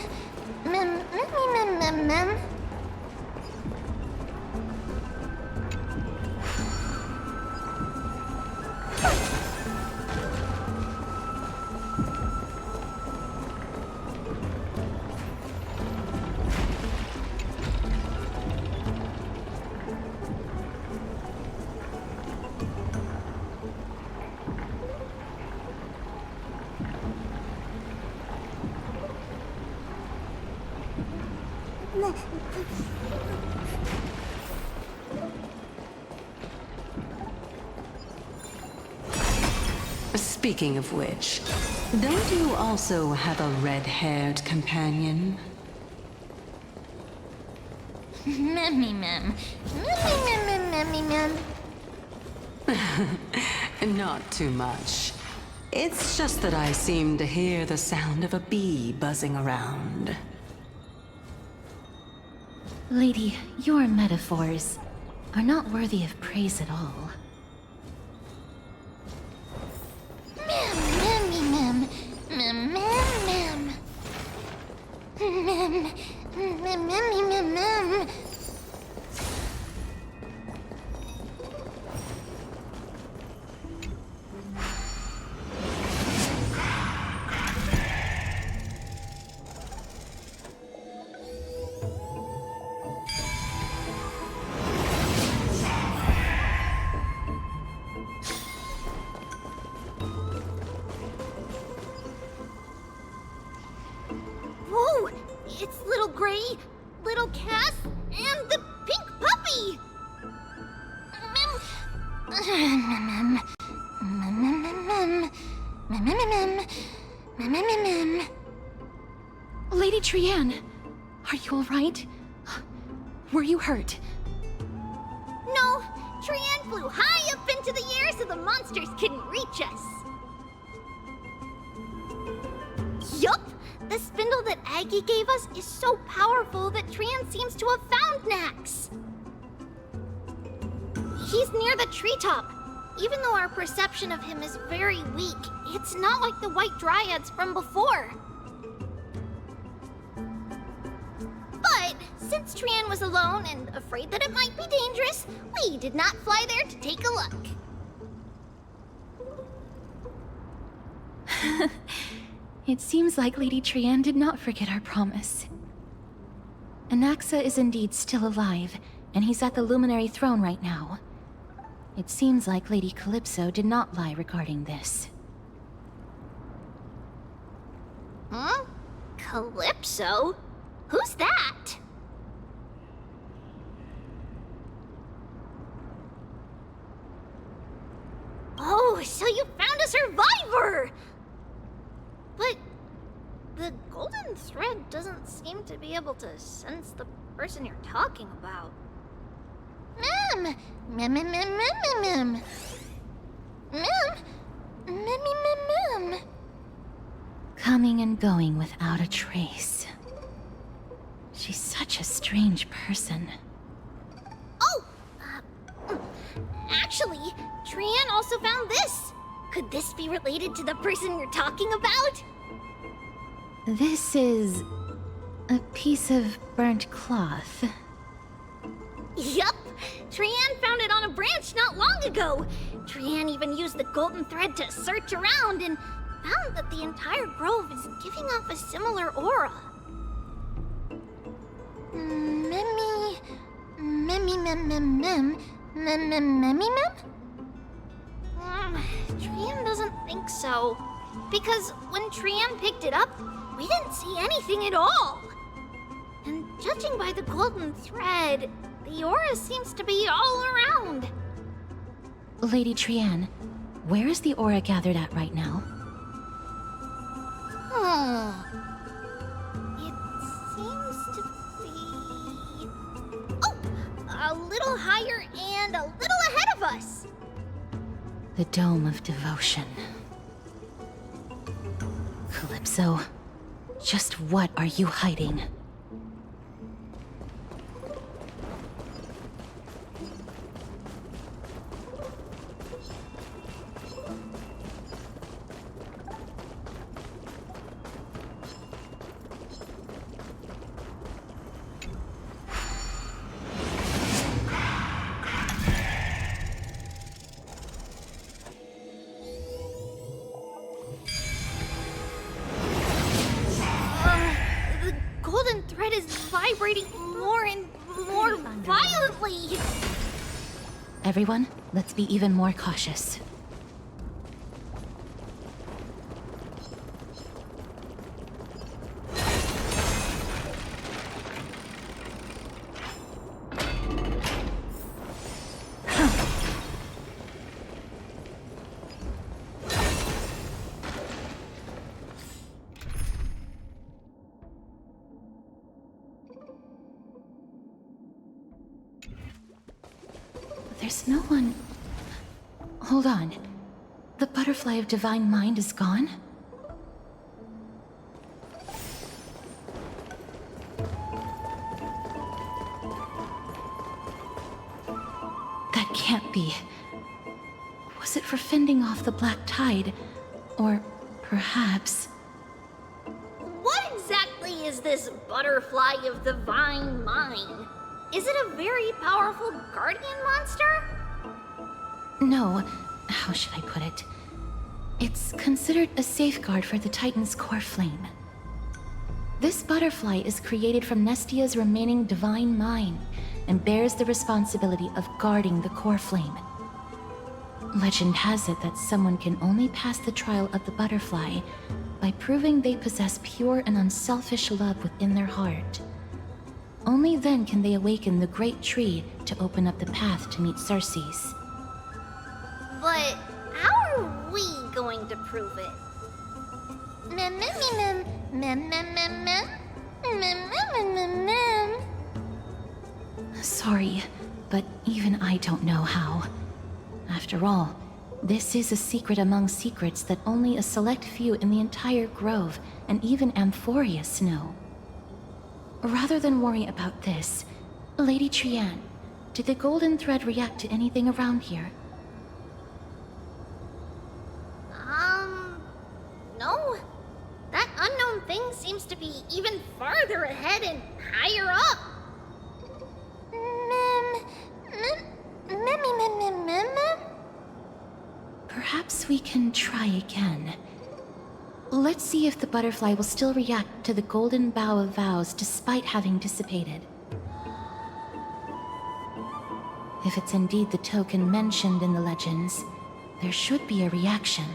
Speaker 7: Speaking of which, don't you also have a red-haired companion?
Speaker 3: Memmy mem. Memmy mem memmy mem.
Speaker 7: Not too much. It's just that I seem to hear the sound of a bee buzzing around.
Speaker 1: Lady, your metaphors are not worthy of praise at all.
Speaker 3: Mem memmy mem. Mem mem mem. Mem mem memmy mem mem. Whoa! It's little Gray, little Cass, and the pink puppy! Mem. Mem.
Speaker 1: Lady Trianne, are you all right? Were you hurt?
Speaker 3: No, Trianne flew high up into the air so the monsters couldn't reach us. Yup! The spindle that Aggie gave us is so powerful that Trianne seems to have found Nax. He's near the treetop. Even though our perception of him is very weak, it's not like the white dryads from before. But since Trianne was alone and afraid that it might be dangerous, we did not fly there to take a look.
Speaker 1: It seems like Lady Trianne did not forget our promise. Anaxa is indeed still alive, and he's at the Luminary Throne right now. It seems like Lady Calypso did not lie regarding this.
Speaker 3: Huh? Calypso? Who's that? Oh, so you found a survivor! But the golden thread doesn't seem to be able to sense the person you're talking about. Mem! Mem, mem, mem, mem, mem. Mem! Mem, mem, mem.
Speaker 1: Coming and going without a trace. She's such a strange person.
Speaker 3: Oh! Actually, Trianne also found this. Could this be related to the person you're talking about?
Speaker 1: This is a piece of burnt cloth.
Speaker 3: Yup! Trianne found it on a branch not long ago. Trianne even used the golden thread to search around and found that the entire grove is giving off a similar aura. Memmy... Memmy mem mem mem... Mem mem memmy mem? Trianne doesn't think so. Because when Trianne picked it up, we didn't see anything at all. And judging by the golden thread, the aura seems to be all around.
Speaker 1: Lady Trianne, where is the aura gathered at right now?
Speaker 3: It seems to be... Oh! A little higher and a little ahead of us.
Speaker 1: The Dome of Devotion. Calypso, just what are you hiding?
Speaker 3: The golden thread is vibrating more and more violently.
Speaker 1: Everyone, let's be even more cautious. There's no one... Hold on. The butterfly of divine mind is gone? That can't be. Was it for fending off the black tide? Or perhaps...
Speaker 3: What exactly is this butterfly of divine mind? Is it a very powerful guardian monster?
Speaker 1: No, how should I put it? It's considered a safeguard for the Titan's core flame. This butterfly is created from Nestia's remaining divine mind and bears the responsibility of guarding the core flame. Legend has it that someone can only pass the trial of the butterfly by proving they possess pure and unselfish love within their heart. Only then can they awaken the great tree to open up the path to meet Circes.
Speaker 3: But how are we going to prove it? Mem mem mem mem mem mem mem mem mem mem mem.
Speaker 1: Sorry, but even I don't know how. After all, this is a secret among secrets that only a select few in the entire grove and even Amphorius know. Rather than worry about this, Lady Trianne, did the golden thread react to anything around here?
Speaker 3: No. That unknown thing seems to be even farther ahead and higher up. Mem.
Speaker 1: Perhaps we can try again. Let's see if the butterfly will still react to the golden bough of vows despite having dissipated. If it's indeed the token mentioned in the legends, there should be a reaction.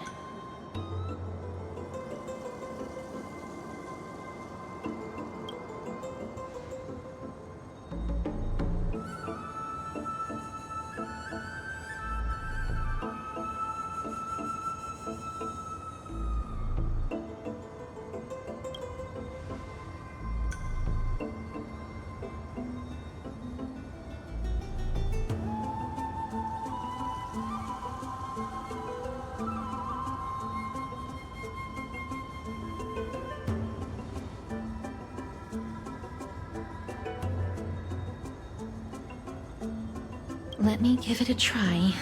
Speaker 1: Let me give it a try.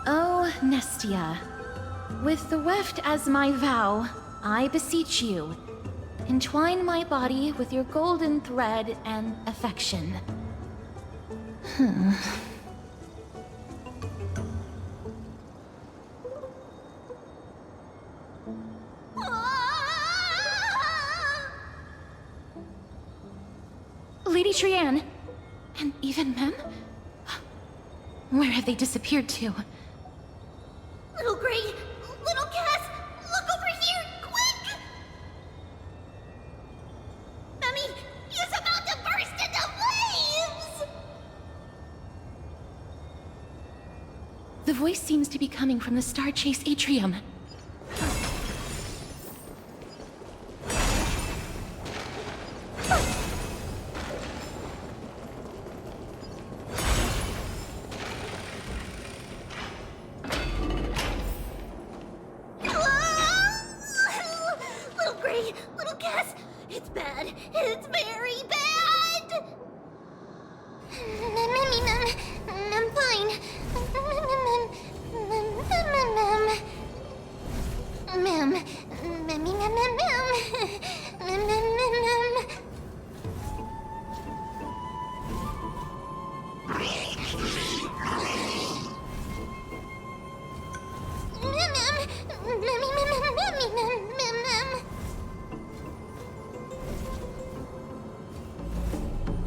Speaker 1: Oh, Nestia, with the weft as my vow, I beseech you, entwine my body with your golden thread and affection. Lady Trianne, and even Mem? Where have they disappeared to?
Speaker 3: Little Gray, little Cass, look over here, quick! Memmy, he's about to burst into flames!
Speaker 1: The voice seems to be coming from the Star Chase atrium.
Speaker 3: Little Cass, it's bad. It's very bad. I'm fine.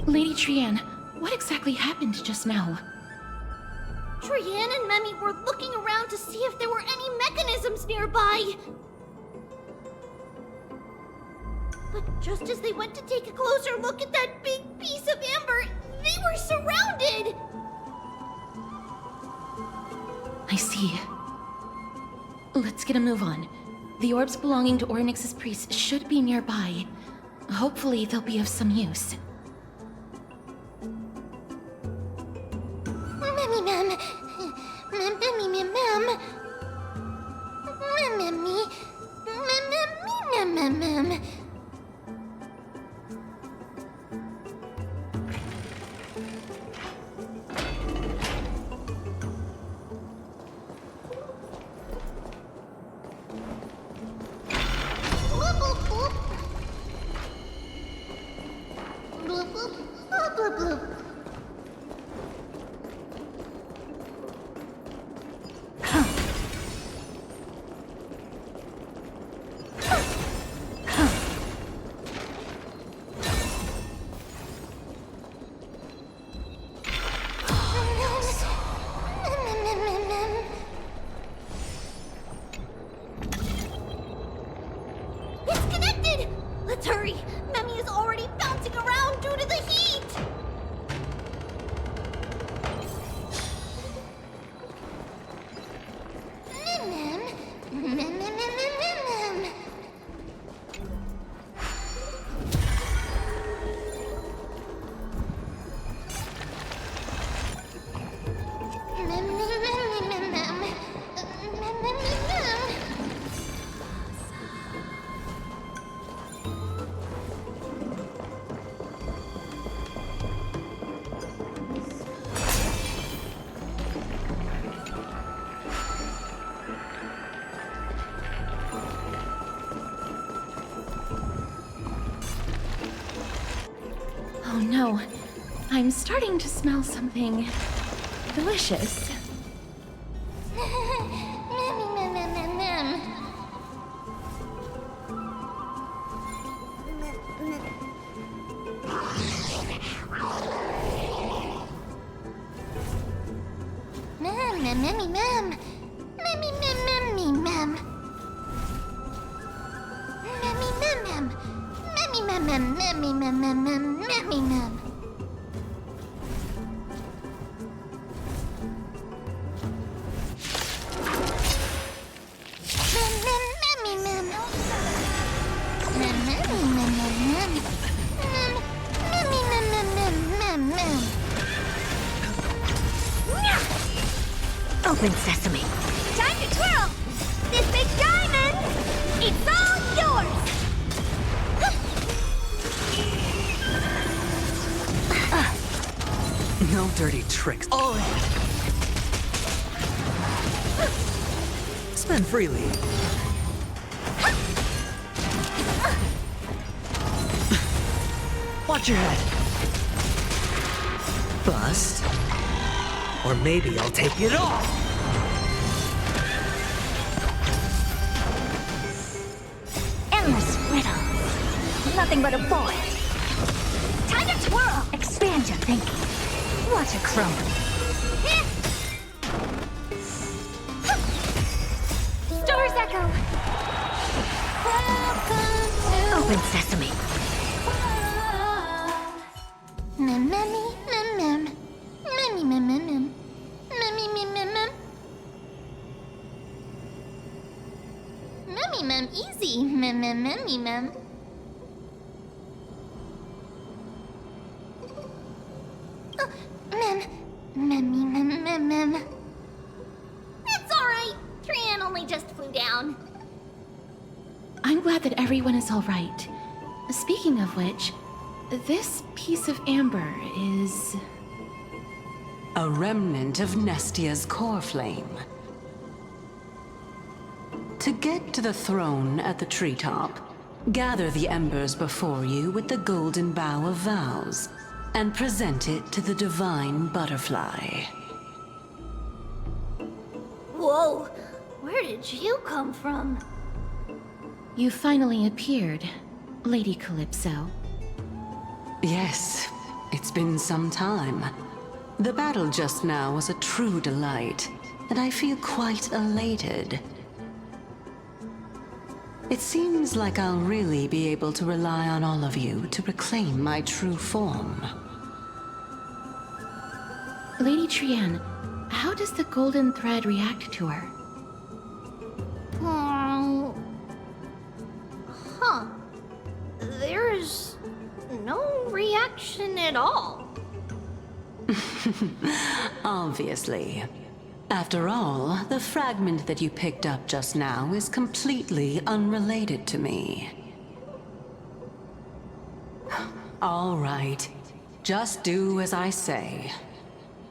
Speaker 1: Lady Trianne, what exactly happened just now?
Speaker 3: Trianne and Memmy were looking around to see if there were any mechanisms nearby. But just as they went to take a closer look at that big piece of amber, they were surrounded!
Speaker 1: I see. Let's get a move on. The orbs belonging to Ornyx's priests should be nearby. Hopefully they'll be of some use.
Speaker 3: It's connected! Let's hurry! Memmy is already bouncing around due to the heat!
Speaker 1: Oh no, I'm starting to smell something delicious.
Speaker 8: Open sesame.
Speaker 3: Time to twirl! This big diamond! It's all yours!
Speaker 5: No dirty tricks. Oh! Spend freely. Watch your head. Bust. Or maybe I'll take it all!
Speaker 8: Endless riddles. Nothing but a void.
Speaker 3: Time to twirl!
Speaker 8: Expand your thinking. Watch it crumble.
Speaker 3: Stars echo!
Speaker 8: Open sesame.
Speaker 3: Easy, mem. Mem. It's alright. Trian only just flew down.
Speaker 1: I'm glad that everyone is all right. Speaking of which, this piece of amber is...
Speaker 7: A remnant of Nestia's core flame. To get to the throne at the treetop, gather the embers before you with the golden bough of vows, and present it to the divine butterfly.
Speaker 3: Whoa! Where did you come from?
Speaker 1: You finally appeared, Lady Calypso.
Speaker 7: Yes, it's been some time. The battle just now was a true delight, and I feel quite elated. It seems like I'll really be able to rely on all of you to reclaim my true form.
Speaker 1: Lady Trian, how does the golden thread react to her?
Speaker 3: Huh. There's no reaction at all.
Speaker 7: Obviously. After all, the fragment that you picked up just now is completely unrelated to me. All right. Just do as I say.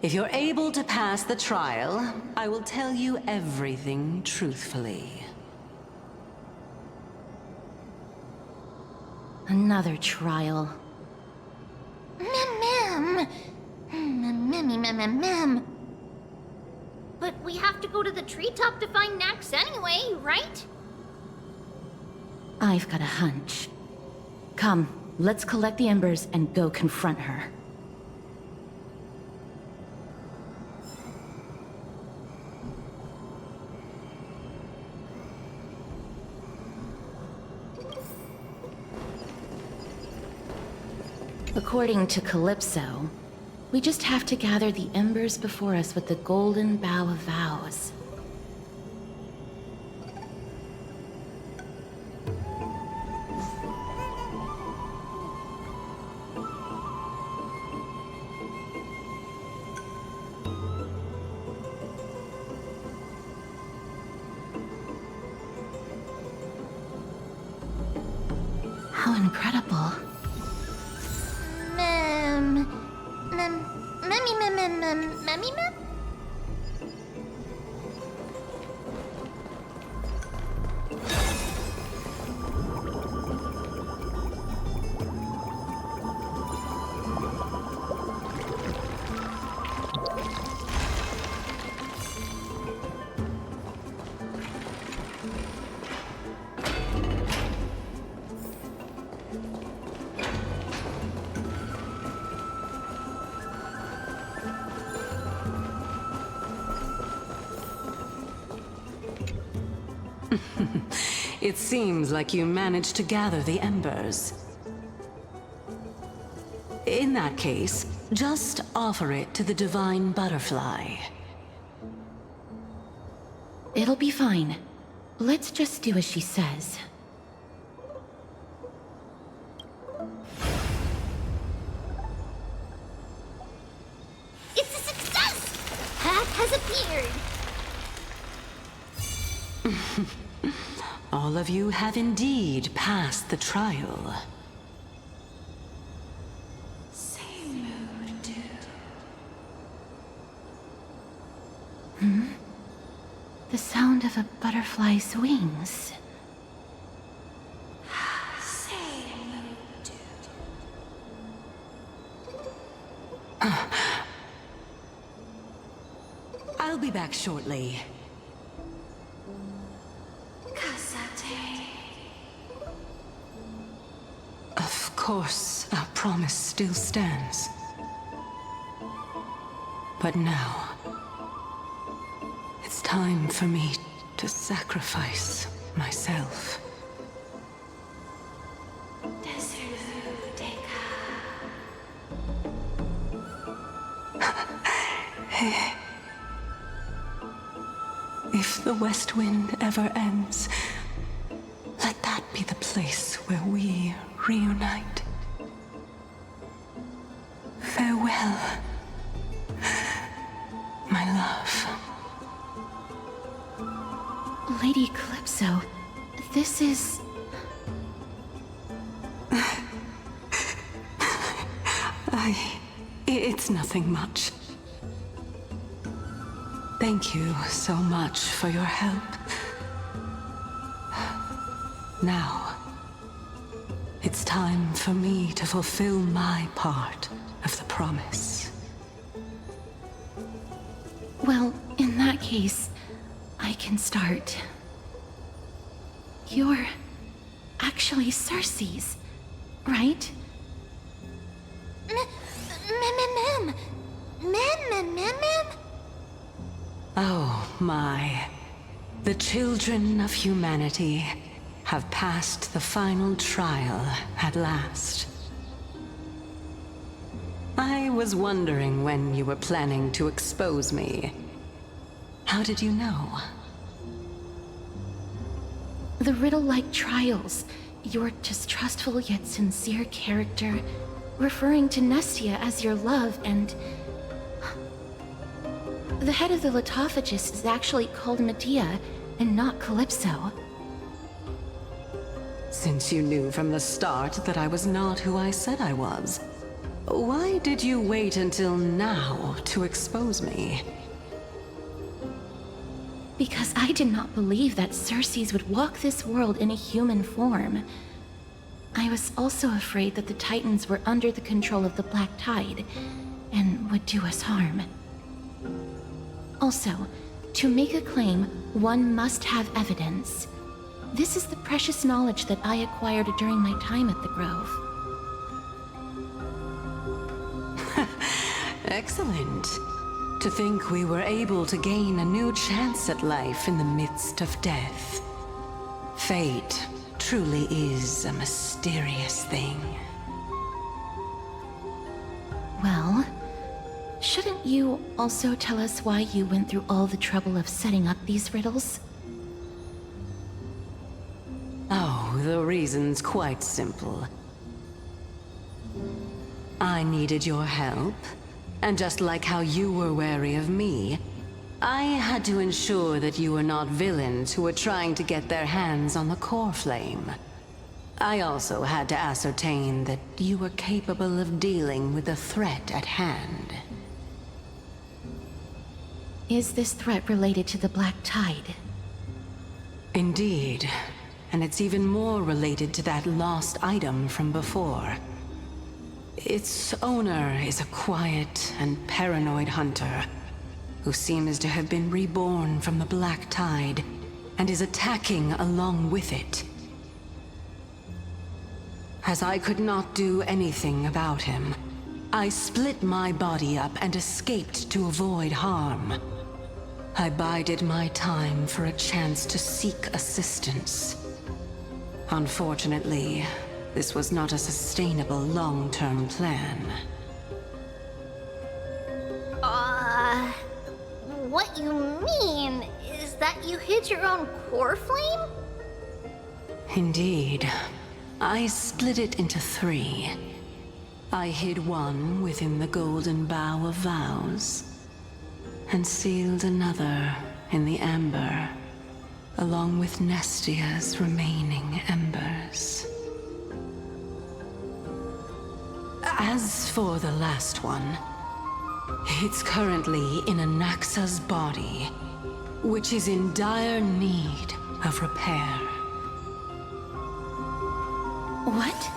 Speaker 7: If you're able to pass the trial, I will tell you everything truthfully.
Speaker 1: Another trial.
Speaker 3: Mem. But we have to go to the treetop to find Nax anyway, right?
Speaker 1: I've got a hunch. Come, let's collect the embers and go confront her. According to Calypso, we just have to gather the embers before us with the golden bough of vows. How incredible.
Speaker 3: Mem?
Speaker 7: It seems like you managed to gather the embers. In that case, just offer it to the divine butterfly.
Speaker 1: It'll be fine. Let's just do as she says.
Speaker 3: It's a success! Path has appeared!
Speaker 7: All of you have indeed passed the trial.
Speaker 1: The sound of a butterfly's wings.
Speaker 7: I'll be back shortly. Of course, our promise still stands. But now, it's time for me to sacrifice myself. If the West Wind ever ends, let that be the place where we reunite. Farewell, my love.
Speaker 1: Lady Calypso, this is...
Speaker 7: It's nothing much. Thank you so much for your help. Now, it's time for me to fulfill my part of the promise.
Speaker 1: Well, in that case, I can start. You're actually Cersei's, right?
Speaker 3: Mem?
Speaker 7: Oh my. The children of humanity have passed the final trial at last. I was wondering when you were planning to expose me. How did you know?
Speaker 1: The riddle-like trials, your distrustful yet sincere character, referring to Nestia as your love, and... The head of the Litophagus is actually called Medea, and not Calypso.
Speaker 7: Since you knew from the start that I was not who I said I was, why did you wait until now to expose me?
Speaker 1: Because I did not believe that Circes would walk this world in a human form. I was also afraid that the Titans were under the control of the Black Tide and would do us harm. Also, to make a claim, one must have evidence. This is the precious knowledge that I acquired during my time at the Grove.
Speaker 7: Excellent. To think we were able to gain a new chance at life in the midst of death. Fate truly is a mysterious thing.
Speaker 1: Well, shouldn't you also tell us why you went through all the trouble of setting up these riddles?
Speaker 7: Oh, the reason's quite simple. I needed your help, and just like how you were wary of me, I had to ensure that you were not villains who were trying to get their hands on the core flame. I also had to ascertain that you were capable of dealing with the threat at hand.
Speaker 1: Is this threat related to the Black Tide?
Speaker 7: Indeed, and it's even more related to that lost item from before. Its owner is a quiet and paranoid hunter who seems to have been reborn from the Black Tide and is attacking along with it. As I could not do anything about him, I split my body up and escaped to avoid harm. I bided my time for a chance to seek assistance. Unfortunately, this was not a sustainable long-term plan.
Speaker 3: What you mean is that you hid your own core flame?
Speaker 7: Indeed. I split it into 3. I hid one within the Golden Bough of Vows, and sealed another in the Amber, along with Nestia's remaining embers. As for the last one, it's currently in Anaxa's body, which is in dire need of repair.
Speaker 1: What?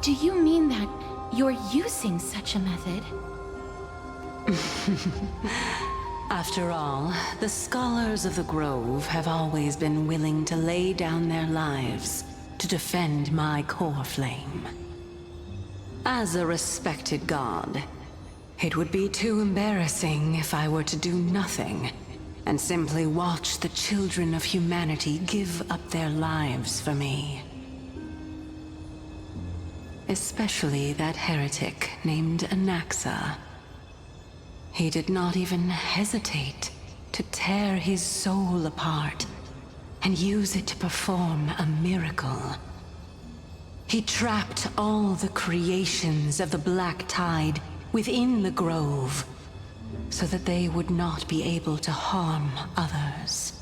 Speaker 1: Do you mean that you're using such a method?
Speaker 7: After all, the scholars of the Grove have always been willing to lay down their lives to defend my core flame. As a respected god, it would be too embarrassing if I were to do nothing and simply watch the children of humanity give up their lives for me. Especially that heretic named Anaxa. He did not even hesitate to tear his soul apart and use it to perform a miracle. He trapped all the creations of the Black Tide within the Grove, so that they would not be able to harm others.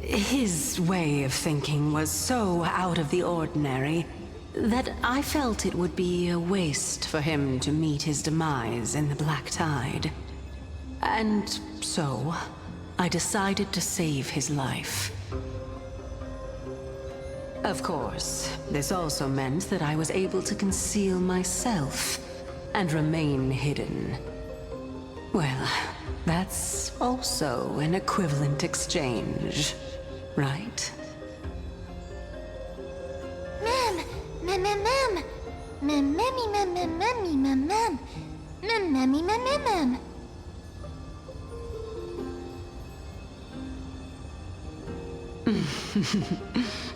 Speaker 7: His way of thinking was so out of the ordinary that I felt it would be a waste for him to meet his demise in the Black Tide. And so, I decided to save his life. Of course, this also meant that I was able to conceal myself and remain hidden. Well, that's also an equivalent exchange, right?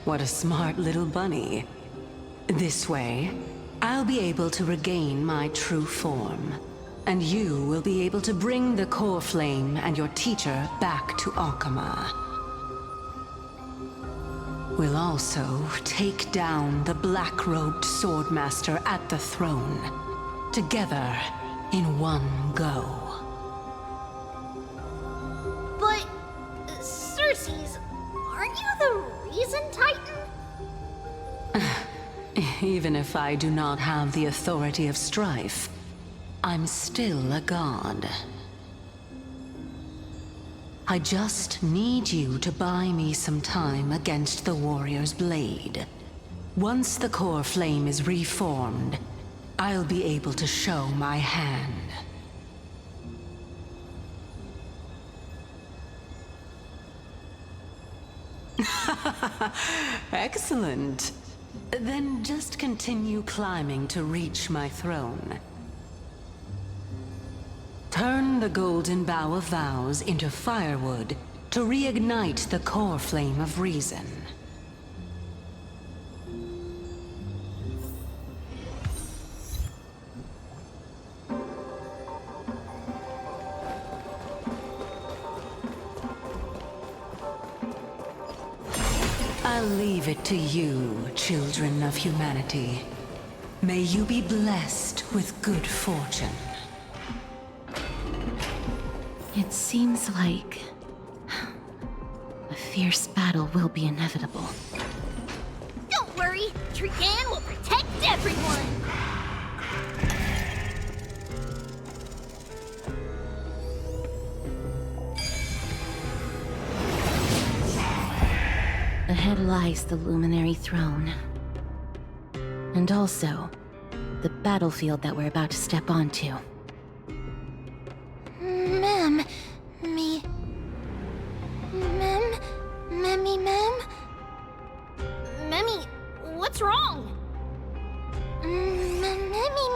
Speaker 7: What a smart little bunny. This way, I'll be able to regain my true form, and you will be able to bring the core flame and your teacher back to Okhema. We'll also take down the black-robed swordmaster at the throne, together in one go.
Speaker 3: But, Circes, aren't you the reason Crimson Titan?
Speaker 7: Even if I do not have the authority of strife, I'm still a god. I just need you to buy me some time against the warrior's blade. Once the core flame is reformed, I'll be able to show my hand. Excellent. Then just continue climbing to reach my throne. Turn the golden bough of vows into firewood to reignite the core flame of reason. I'll leave it to you, children of humanity. May you be blessed with good fortune.
Speaker 1: It seems like a fierce battle will be inevitable.
Speaker 3: Don't worry, Trian will protect everyone!
Speaker 1: Ahead lies the Luminary Throne. And also, the battlefield that we're about to step onto.
Speaker 3: Ma'am, Ma'am? Memmy, what's wrong? Memmy,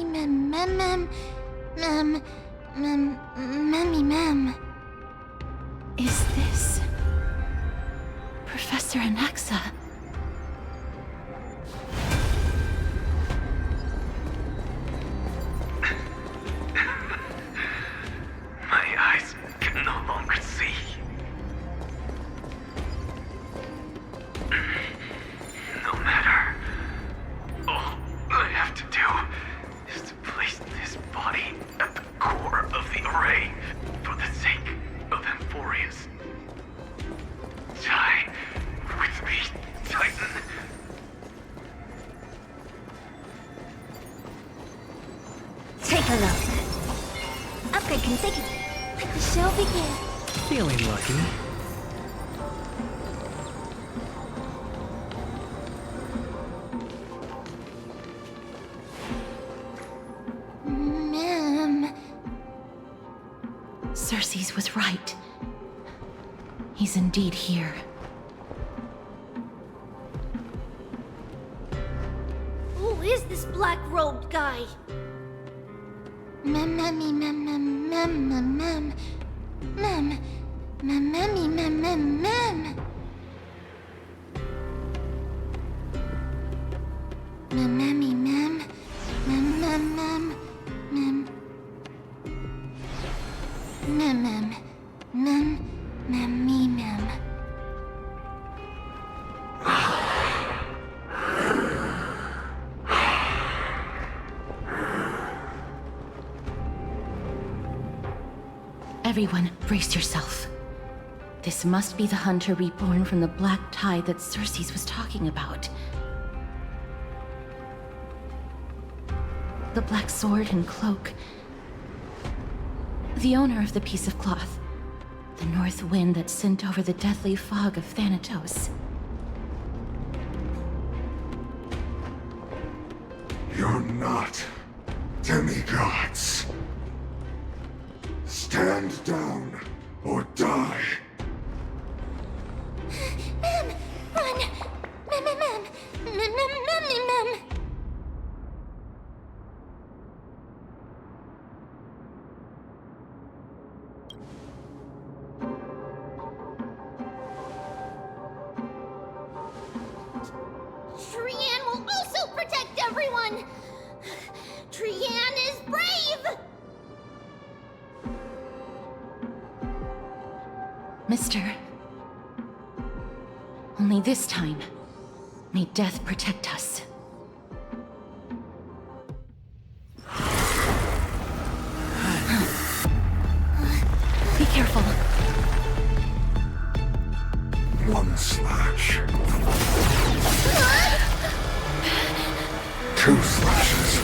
Speaker 3: ma'am. Memmy, ma'am.
Speaker 1: Is this Professor Anaxa?
Speaker 6: My eyes can no longer see. No matter. All I have to do is to place this body at the core of the array for the sake of Amphorius. Die with me, Titan.
Speaker 8: Take a look. Upgrade configured. Let the show begin.
Speaker 5: Feeling lucky.
Speaker 3: Ma'am.
Speaker 1: Cersei's was right. He's indeed here.
Speaker 3: Who is this black-robed guy? Ma'am.
Speaker 1: Everyone, brace yourself. This must be the hunter reborn from the black tide that Cersei's was talking about. The black sword and cloak. The owner of the piece of cloth. The north wind that sent over the deathly fog of Thanatos.
Speaker 9: You're not demigods. Stand down or die.
Speaker 3: Ma'am! Run! Ma'am! Trian will also protect everyone! Trian is brave!
Speaker 1: Mister. Only this time, may death protect us. Be careful.
Speaker 9: One slash. Two slashes.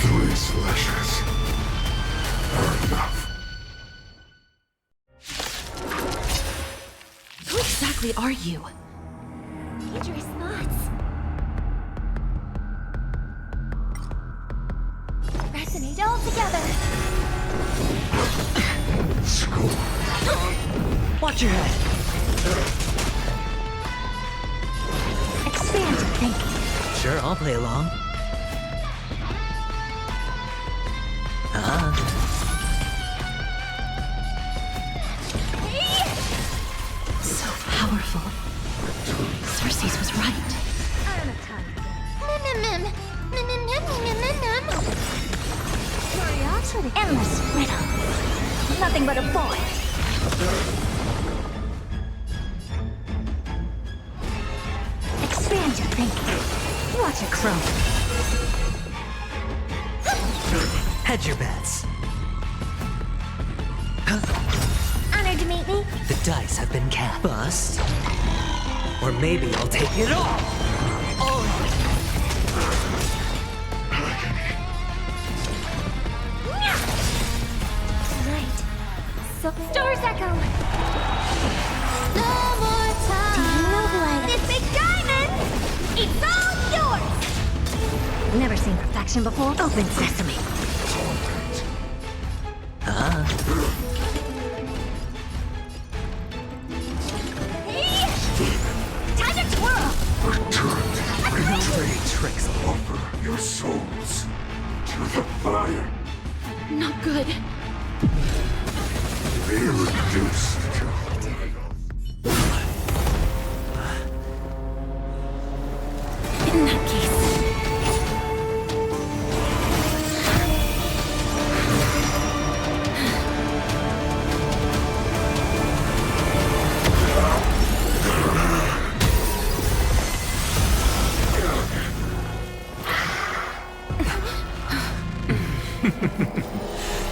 Speaker 9: Three slashes are enough.
Speaker 1: Who exactly are you?
Speaker 8: Dangerous thoughts. Resonate all together.
Speaker 9: School.
Speaker 5: Watch your head.
Speaker 8: Expand your thinking.
Speaker 5: Sure, I'll play along.
Speaker 1: So powerful. Cersei's was right.
Speaker 8: I don't have time. Curiosity. Endless riddle. Nothing but a void. Expand your thinking. Watch it grow.
Speaker 5: Hedge your bets.
Speaker 8: Honored to meet me.
Speaker 5: The dice have been cast. Bust. Or maybe I'll take it all.
Speaker 8: Right. So Stars Echo. No more time. Do you know who I am? This big diamond. It's all yours. Never seen perfection before. Open sesame. Time to twirl.
Speaker 9: Return to
Speaker 5: Dirty tricks.
Speaker 9: offer your souls to the fire.
Speaker 1: Not good.
Speaker 9: Be reduced to
Speaker 1: In that case.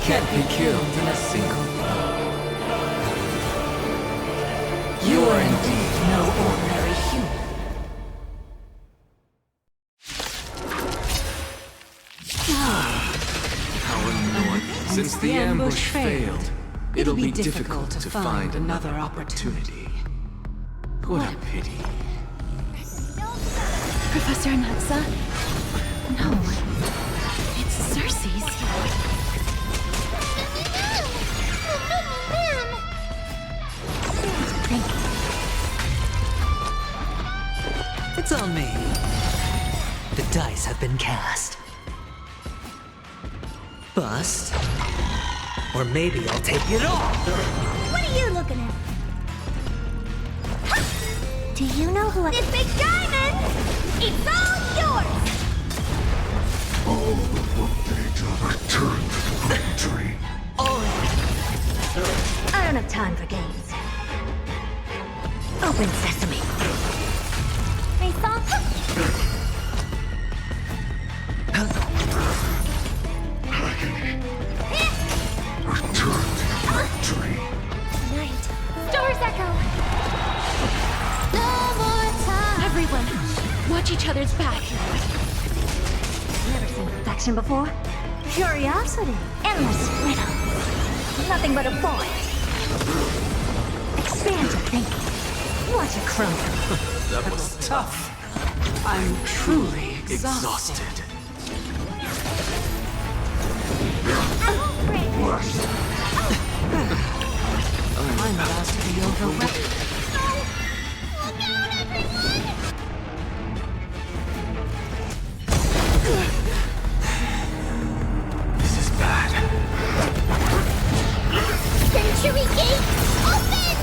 Speaker 6: Can't be killed in a single blow. You are indeed no ordinary human. Our north. Since the ambush failed, it'll be difficult to find another opportunity. What a pity.
Speaker 1: Professor anaxa? No. It's Cersei's.
Speaker 5: It's on me. The dice have been cast. Bust. Or maybe I'll take it all.
Speaker 8: What are you looking at? Do you know who I am? This big diamond! It's all yours!
Speaker 9: all the workday to return to victory.
Speaker 8: I don't have time for games. Open sesame.
Speaker 9: Return to victory.
Speaker 8: Night. Stars echo.
Speaker 1: Everyone, watch each other's back.
Speaker 8: Never seen perfection before. Curiosity. Endless riddle. Nothing but a void. Expand your thinking. Watch it crumble.
Speaker 6: That was tough. I'm truly exhausted.
Speaker 1: I'm about to be overwhelmed.
Speaker 6: This is bad.
Speaker 8: Century Gate, open!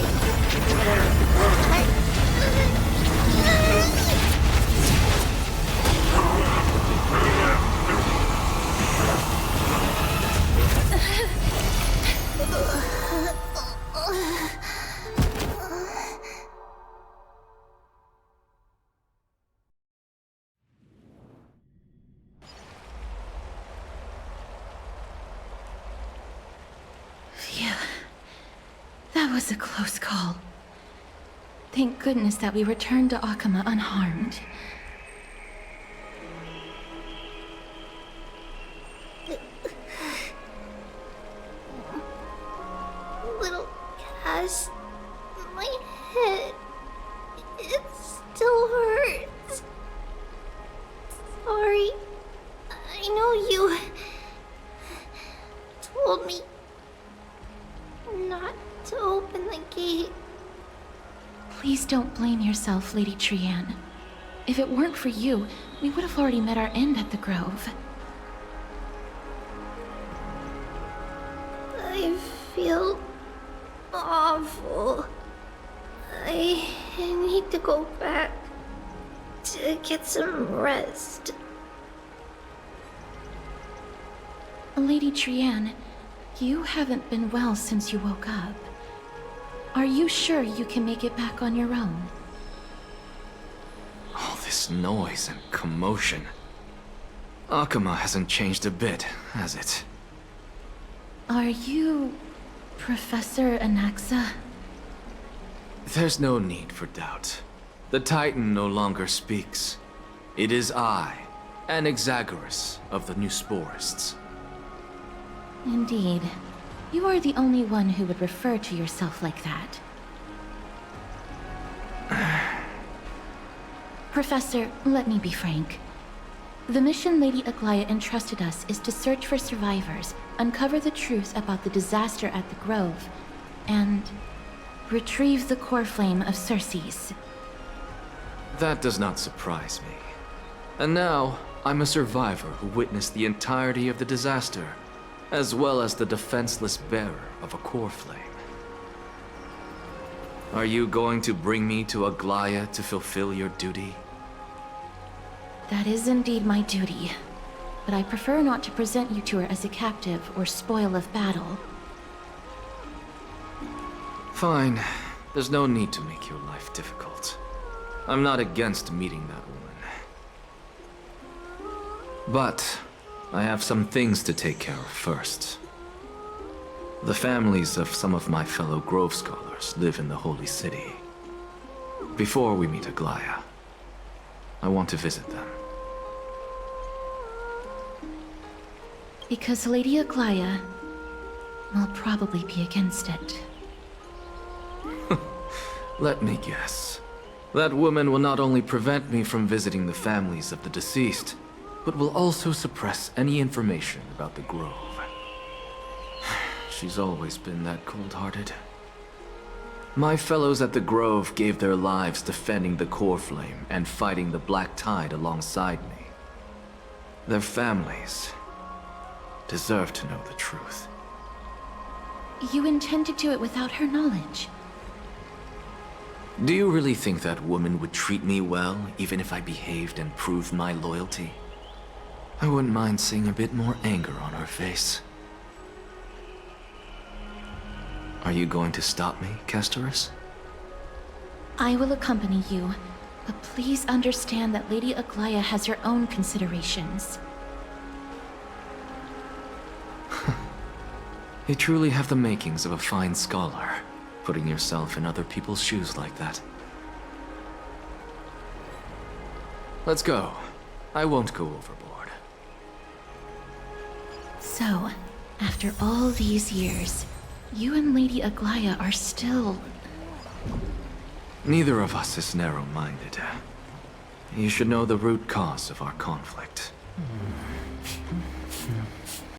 Speaker 1: was a close call. Thank goodness that we returned to Okhema unharmed.
Speaker 3: Little Cass, my head, it still hurts. Sorry, I know you told me not to open the gate.
Speaker 1: Please don't blame yourself, Lady Trianne. If it weren't for you, we would have already met our end at the Grove.
Speaker 3: I feel awful. I need to go back to get some rest.
Speaker 1: Lady Trianne, you haven't been well since you woke up. Are you sure you can make it back on your own?
Speaker 6: All this noise and commotion. Okhema hasn't changed a bit, has it?
Speaker 1: Are you Professor Anaxa?
Speaker 6: There's no need for doubt. The Titan no longer speaks. It is I, Anaxagoras of the New Sporists.
Speaker 1: Indeed. You are the only one who would refer to yourself like that. Professor, let me be frank. The mission Lady Aglaya entrusted us is to search for survivors, uncover the truth about the disaster at the Grove, and retrieve the core flame of Circes.
Speaker 6: That does not surprise me. And now, I'm a survivor who witnessed the entirety of the disaster, as well as the defenseless bearer of a core flame. Are you going to bring me to Aglaya to fulfill your duty?
Speaker 1: That is indeed my duty, but I prefer not to present you to her as a captive or spoil of battle.
Speaker 6: Fine. There's no need to make your life difficult. I'm not against meeting that woman. But I have some things to take care of first. The families of some of my fellow Grove Scholars live in the Holy City. Before we meet Aglaya, I want to visit them.
Speaker 1: Because Lady Aglaya will probably be against it.
Speaker 6: Let me guess. That woman will not only prevent me from visiting the families of the deceased, but will also suppress any information about the Grove. She's always been that cold-hearted. My fellows at the Grove gave their lives defending the core flame and fighting the Black Tide alongside me. Their families deserve to know the truth.
Speaker 1: You intend to do it without her knowledge?
Speaker 6: Do you really think that woman would treat me well, even if I behaved and proved my loyalty? I wouldn't mind seeing a bit more anger on her face. Are you going to stop me, Castorus?
Speaker 1: I will accompany you, but please understand that Lady Aglaya has her own considerations.
Speaker 6: You truly have the makings of a fine scholar, putting yourself in other people's shoes like that. Let's go. I won't go overboard.
Speaker 1: So, after all these years, you and Lady Aglaya are still...
Speaker 6: Neither of us is narrow-minded. You should know the root cause of our conflict.